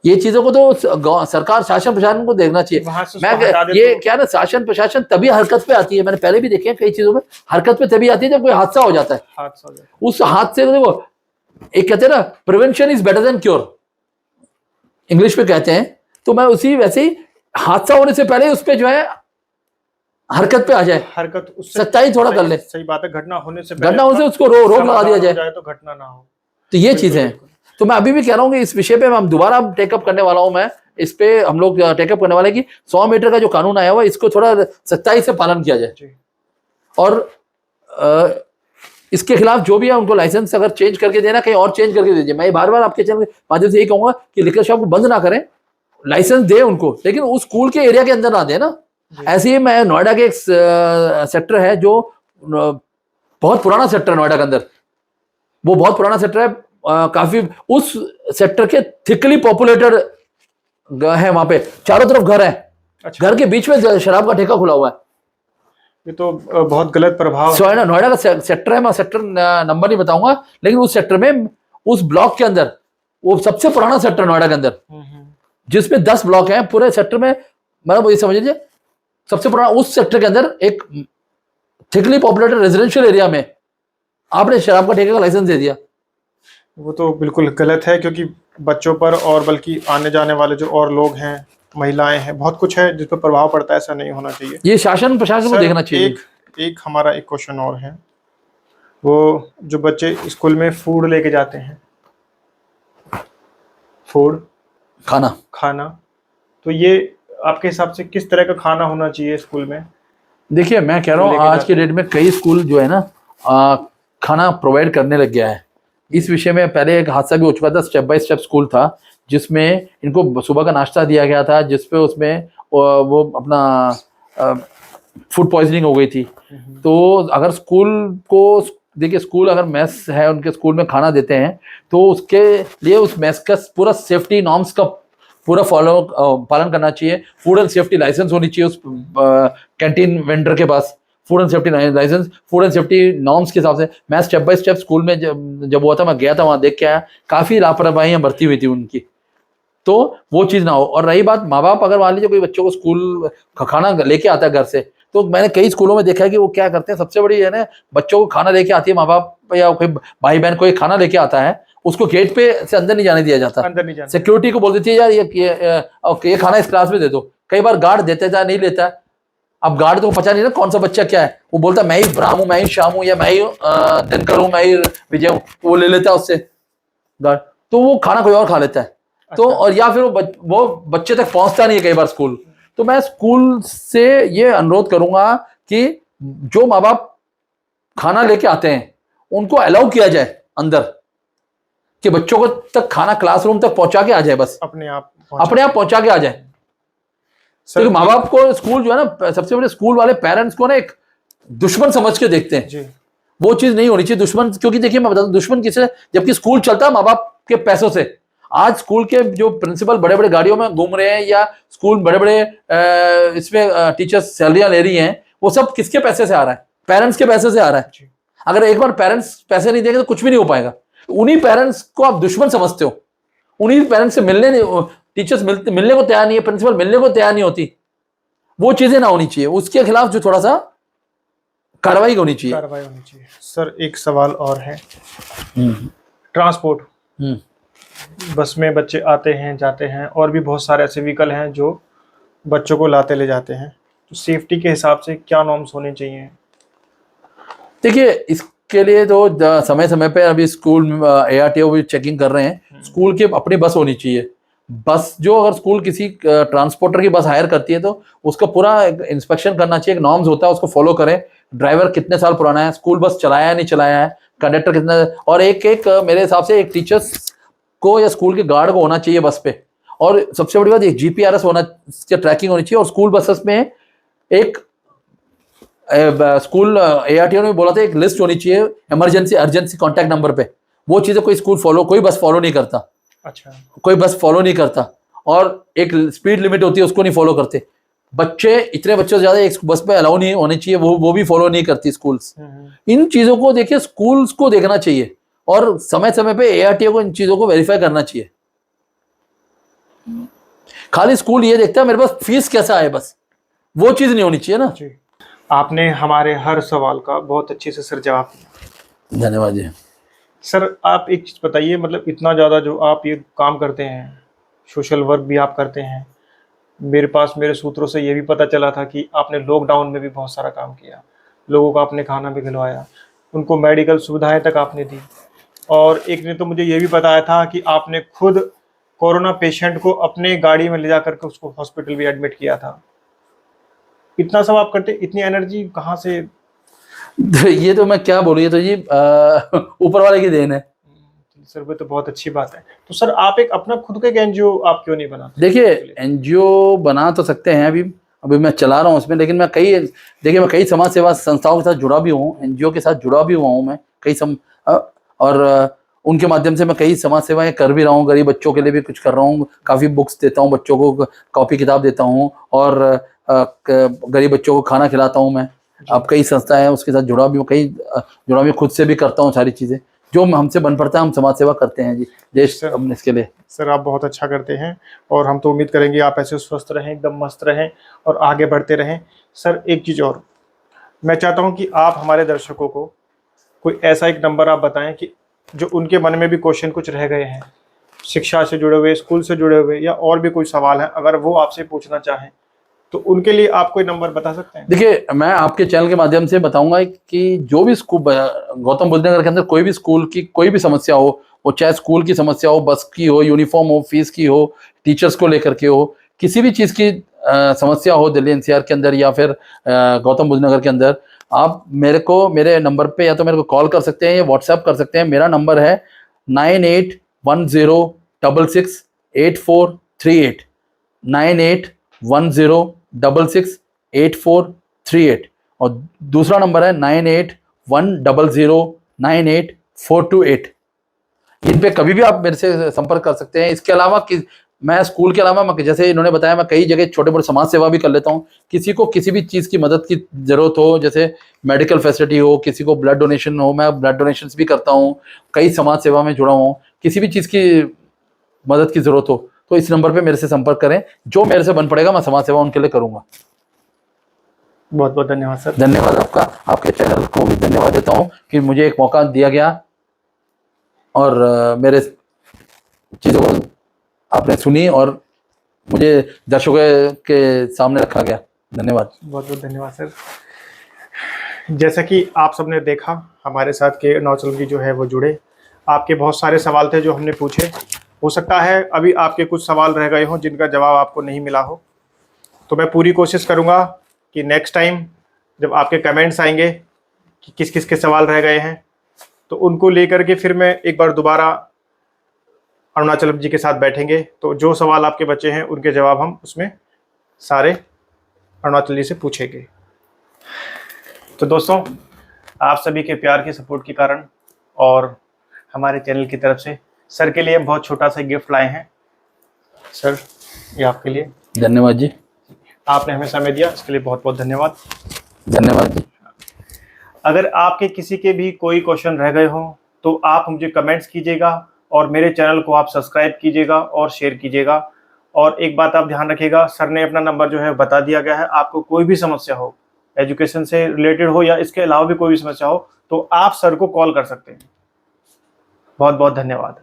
ये चीजों को तो सरकार शासन प्रशासन को देखना चाहिए। मैं ये क्या ना, शासन प्रशासन तभी हरकत पे आती है, मैंने पहले भी देखे कई चीजों में हरकत पे तभी आती है जब कोई हादसा हो जाता है। उस हादसे को देखो, एक कहते हैं ना, prevention is better than cure, English में कहते हैं। तो मैं वैसे ही हादसा होने से पहले उस पर जो है हरकत पे आ जाए, सच्चाई थोड़ा कर ले। सही बात है, घटना होने से उसको रोक लगा दिया जाए तो घटना ना हो। तो ये चीजें हैं। तो मैं अभी भी कह रहा हूँ कि इस विषय पे हम दोबारा टेकअप करने वाला हूं। मैं इस पे हम लोग टेकअप करने वाले कि 100 मीटर का जो कानून आया हुआ है इसको थोड़ा सच्चाई से पालन किया जाए, और इसके खिलाफ जो भी है उनको लाइसेंस अगर चेंज करके देना, कहीं और चेंज करके दीजिए। मैं बार बार आपके चैनल के माध्यम से यही कहूंगा कि लिकर शॉप को बंद ना करें, लाइसेंस दे उनको, लेकिन उस स्कूल के एरिया के अंदर ना दे ना। ऐसे ही मैं नोएडा के एक सेक्टर है जो बहुत पुराना सेक्टर है नोएडा के अंदर, वो बहुत पुराना सेक्टर है, काफी उस सेक्टर के थिकली पॉपुलेटेड है, वहां पे चारों तरफ घर है। अच्छा। घर के बीच में शराब का ठेका खुला हुआ है। ये तो बहुत गलत प्रभाव है। नोएडा का सेक्टर है, मैं सेक्टर नंबर नहीं बताऊंगा, लेकिन उस सेक्टर में उस ब्लॉक के अंदर वो सबसे पुराना सेक्टर नोएडा के अंदर, जिसमें 10 ब्लॉक हैं पूरे सेक्टर में, मतलब ये समझ लीजिए सबसे पुराना उस सेक्टर के अंदर एक थिकली पॉपुलेटेड रेजिडेंशियल एरिया में आपने शराब का ठेके का लाइसेंस दे दिया। वो तो बिल्कुल गलत है, क्योंकि बच्चों पर और बल्कि आने जाने वाले जो और लोग हैं, महिलाएं हैं, बहुत कुछ है जिस पर प्रभाव पड़ता है। ऐसा नहीं होना चाहिए। ये शासन प्रशासन को सर, देखना चाहिए। एक हमारा एक क्वेश्चन और है, वो जो बच्चे स्कूल में फूड लेके जाते हैं, फूड खाना, तो ये आपके हिसाब से किस तरह का खाना होना चाहिए स्कूल में? देखिए मैं कह रहा हूँ आज के डेट में कई स्कूल जो है ना खाना प्रोवाइड करने लग गया है। इस विषय में पहले एक हादसा भी हो चुका था, स्टेप बाय स्टेप स्कूल था जिसमें इनको सुबह का नाश्ता दिया गया था, जिसपे उसमें वो अपना फूड पॉइजनिंग हो गई थी। तो अगर स्कूल को देखिए, स्कूल अगर मेस है उनके स्कूल में खाना देते हैं तो उसके लिए उस मेस का पूरा सेफ्टी नॉर्म्स का पूरा पालन करना चाहिए। फूड एंड सेफ्टी लाइसेंस होनी चाहिए उस कैंटीन वेंडर के पास, food and safety licence, food and safety norms के हिसाब से। मैं स्टेप बाय स्टेप स्कूल में जब हुआ था, मैं गया था, वहाँ देख के आया, काफ़ी लापरवाहियाँ बरती हुई थी उनकी, तो वो चीज़ ना हो। और रही बात माँ बाप, अगर मान लीजिए कोई बच्चों को स्कूल खाना लेके आता है घर से, तो मैंने कई स्कूलों में देखा है कि वो क्या करते हैं, सबसे बड़ी है ना, बच्चों को खाना लेके आती है माँ बाप या कोई भाई बहन कोई खाना लेके आता है, उसको गेट पे से अंदर नहीं जाने दिया जाता, अंदर नहीं जाने, सिक्योरिटी को बोल देती है यार ये खाना इस क्लास में दे दो। कई बार गार्ड देते जा नहीं लेता है। अब गार्ड को पता नहीं ना कौन सा बच्चा क्या है, वो बोलता है मैं ही ब्राह्म हूँ, मैं ही श्याम हूँ, या मैं ही दिनकर हूँ, मैं ही विजय हूँ, वो ले लेता है उससे गार्ड, तो वो खाना कोई और खा लेता है। तो और या फिर वो बच्चे तक पहुंचता नहीं है कई बार स्कूल। तो मैं स्कूल से ये अनुरोध करूंगा कि जो माँ बाप खाना लेके आते हैं उनको अलाउ किया जाए अंदर, कि बच्चों को तक खाना क्लासरूम तक पहुंचा के आ जाए, बस अपने आप पहुंचा के आ जाए। तो माँ बाप को स्कूल जो है ना, सबसे बड़े स्कूल वाले पेरेंट्स को ना एक दुश्मन समझ के देखते हैं जी। वो चीज नहीं होनी चाहिए दुश्मन, क्योंकि देखिए मैं बता दूं दुश्मन किससे, जबकि स्कूल चलता है माँ बाप के पैसों से। आज स्कूल के जो प्रिंसिपल बड़े बड़े गाड़ियों में घूम रहे हैं, या स्कूल बड़े बड़े इसमें टीचर्स सैलरियां ले रही हैं, वो सब किसके पैसे से आ रहा है? पेरेंट्स के पैसे से आ रहा है। अगर एक बार पेरेंट्स पैसे नहीं देंगे तो कुछ भी नहीं हो पाएगा। उन्हीं पेरेंट्स को आप दुश्मन समझते हो, उन्हीं पेरेंट्स से मिलने टीचर्स मिलने को तैयार नहीं है, प्रिंसिपल मिलने को तैयार नहीं होती, वो चीजें ना होनी चाहिए। उसके खिलाफ जो थोड़ा सा कार्रवाई होनी चाहिए। सर एक सवाल और है, ट्रांसपोर्ट, बस में बच्चे आते हैं जाते हैं, और भी बहुत सारे ऐसे व्हीकल हैं जो बच्चों को लाते ले जाते हैं, तो सेफ्टी के हिसाब से क्या नॉर्म्स होने चाहिए? देखिए इसके लिए तो समय समय पे अभी स्कूल ARTO भी चेकिंग कर रहे हैं। स्कूल की अपनी बस होनी चाहिए। बस जो अगर स्कूल किसी ट्रांसपोर्टर की बस हायर करती है तो उसका पूरा इंस्पेक्शन करना चाहिए, एक नॉर्म्स होता है, उसको फॉलो करें। ड्राइवर कितने साल पुराना है, स्कूल बस चलाया है नहीं चलाया है, कंडक्टर कितना, और एक मेरे हिसाब से एक टीचर्स को या स्कूल के गार्ड को होना चाहिए बस पे। और सबसे बड़ी बात एक GPRS होना, ट्रैकिंग होनी चाहिए। और स्कूल बसेस में एक स्कूल ARTO ने बोला था एक लिस्ट होनी चाहिए इमरजेंसी अर्जेंसी कॉन्टैक्ट नंबर पे। वो चीजें कोई स्कूल कोई बस फॉलो नहीं करता। अच्छा, कोई बस फॉलो नहीं करता। और एक स्पीड लिमिट होती है उसको नहीं फॉलो करते। बच्चे इतने बच्चों से ज्यादा एक बस पे अलाउ नहीं होने चाहिए, वो भी फॉलो नहीं करती स्कूल्स। इन चीजों को देखिए स्कूल्स को देखना चाहिए, और समय समय पे ARTO को इन चीजों को वेरीफाई करना चाहिए। खाली स्कूल ये देखता है मेरे पास फीस कैसा आए, बस वो चीज नहीं होनी चाहिए ना जी। आपने हमारे हर सवाल का बहुत अच्छे से सर जवाब दिया, धन्यवाद जी। सर आप एक चीज़ बताइए, मतलब इतना ज़्यादा जो आप ये काम करते हैं, सोशल वर्क भी आप करते हैं, मेरे सूत्रों से ये भी पता चला था कि आपने लॉकडाउन में भी बहुत सारा काम किया, लोगों को आपने खाना भी खिलवाया, उनको मेडिकल सुविधाएं तक आपने दी, और एक ने तो मुझे ये भी बताया था कि आपने खुद कोरोना पेशेंट को अपने गाड़ी में ले जा करके उसको हॉस्पिटल भी एडमिट किया था। इतना सब आप करते, इतनी एनर्जी कहाँ से? ये तो मैं क्या बोलूँ, ये तो जी ऊपर वाले की देन है सर। वो तो बहुत अच्छी बात है। तो सर आप एक अपना खुद का NGO आप क्यों नहीं बनाते? देखिए NGO बना तो सकते हैं, अभी मैं चला रहा हूँ उसमें, लेकिन मैं कई समाज सेवा संस्थाओं के साथ जुड़ा भी हूँ, NGO के साथ जुड़ा भी हुआ हूँ मैं और उनके माध्यम से मैं कई समाज सेवाएं कर भी रहा हूँ। गरीब बच्चों के लिए भी कुछ कर रहा हूँ, काफ़ी बुक्स देता हूँ बच्चों को, कॉपी किताब देता हूँ, और गरीब बच्चों को खाना खिलाता हूँ मैं। अब कई संस्थाएं हैं उसके साथ जुड़ा भी हूँ, खुद से भी करता हूँ सारी चीज़ें। जो हमसे बन पड़ता है हम समाज सेवा करते हैं जी, देश सर, अपने इसके लिए। सर आप बहुत अच्छा करते हैं और हम तो उम्मीद करेंगे आप ऐसे स्वस्थ रहें, एकदम मस्त रहें और आगे बढ़ते रहें। सर एक चीज़ और, मैं चाहता हूं कि आप हमारे दर्शकों को कोई ऐसा एक नंबर आप बताएं कि जो उनके मन में भी क्वेश्चन कुछ रह गए हैं, शिक्षा से जुड़े हुए, स्कूल से जुड़े हुए, या और भी कोई सवाल है, अगर वो आपसे पूछना चाहें तो उनके लिए आप कोई नंबर बता सकते हैं? देखिए, मैं आपके चैनल के माध्यम से बताऊंगा कि जो भी स्कूल गौतम बुद्ध नगर के अंदर कोई भी स्कूल की कोई भी समस्या हो, वो चाहे स्कूल की समस्या हो, बस की हो, यूनिफॉर्म हो, फीस की हो, टीचर्स को लेकर के हो, किसी भी चीज़ की समस्या हो दिल्ली एनसीआर के अंदर या फिर गौतम बुद्ध नगर के अंदर, आप मेरे नंबर पे या तो मेरे को कॉल कर सकते हैं या व्हाट्सएप कर सकते हैं। मेरा नंबर है 9810668438, 9810668438, और दूसरा नंबर है 9810098428। इन पे कभी भी आप मेरे से संपर्क कर सकते हैं। इसके अलावा कि मैं स्कूल के अलावा, मैं जैसे इन्होंने बताया, मैं कई जगह छोटे मोटे समाज सेवा भी कर लेता हूँ। किसी को किसी भी चीज़ की मदद की ज़रूरत हो, जैसे मेडिकल फैसिलिटी हो, किसी को ब्लड डोनेशन हो, मैं ब्लड डोनेशंस भी करता हूँ। कई समाज सेवा में जुड़ा हूँ। किसी भी चीज़ की मदद की ज़रूरत हो तो इस नंबर पे मेरे से संपर्क करें। जो मेरे से बन पड़ेगा मैं समाज सेवा उनके लिए करूँगा। बहुत बहुत धन्यवाद सर। धन्यवाद आपका। आपके चैनल को भी धन्यवाद देता हूँ कि मुझे एक मौका दिया गया और मेरे चीज़ों को आपने सुनी और मुझे दर्शकों के सामने रखा गया। धन्यवाद। बहुत बहुत धन्यवाद सर। जैसा कि आप सबने देखा, हमारे साथ के नौचलगी जो है वो जुड़े, आपके बहुत सारे सवाल थे जो हमने पूछे। हो सकता है अभी आपके कुछ सवाल रह गए हों जिनका जवाब आपको नहीं मिला हो, तो मैं पूरी कोशिश करूंगा कि नेक्स्ट टाइम जब आपके कमेंट्स आएंगे कि किस किस के सवाल रह गए हैं, तो उनको लेकर के फिर मैं एक बार दोबारा अरुणाचल जी के साथ बैठेंगे, तो जो सवाल आपके बचे हैं उनके जवाब हम उसमें सारे अरुणाचल जी से पूछेंगे। तो दोस्तों, आप सभी के प्यार के सपोर्ट के कारण और हमारे चैनल की तरफ से सर के लिए बहुत छोटा सा गिफ्ट लाए हैं। सर, ये आपके लिए। धन्यवाद जी। आपने हमें समय दिया, इसके लिए बहुत बहुत धन्यवाद। धन्यवाद जी। अगर आपके किसी के भी कोई क्वेश्चन रह गए हों तो आप मुझे कमेंट्स कीजिएगा और मेरे चैनल को आप सब्सक्राइब कीजिएगा और शेयर कीजिएगा। और एक बात आप ध्यान रखिएगा, सर ने अपना नंबर जो है बता दिया गया है। आपको कोई भी समस्या हो, एजुकेशन से रिलेटेड हो या इसके अलावा भी कोई भी समस्या हो, तो आप सर को कॉल कर सकते हैं। बहुत बहुत धन्यवाद।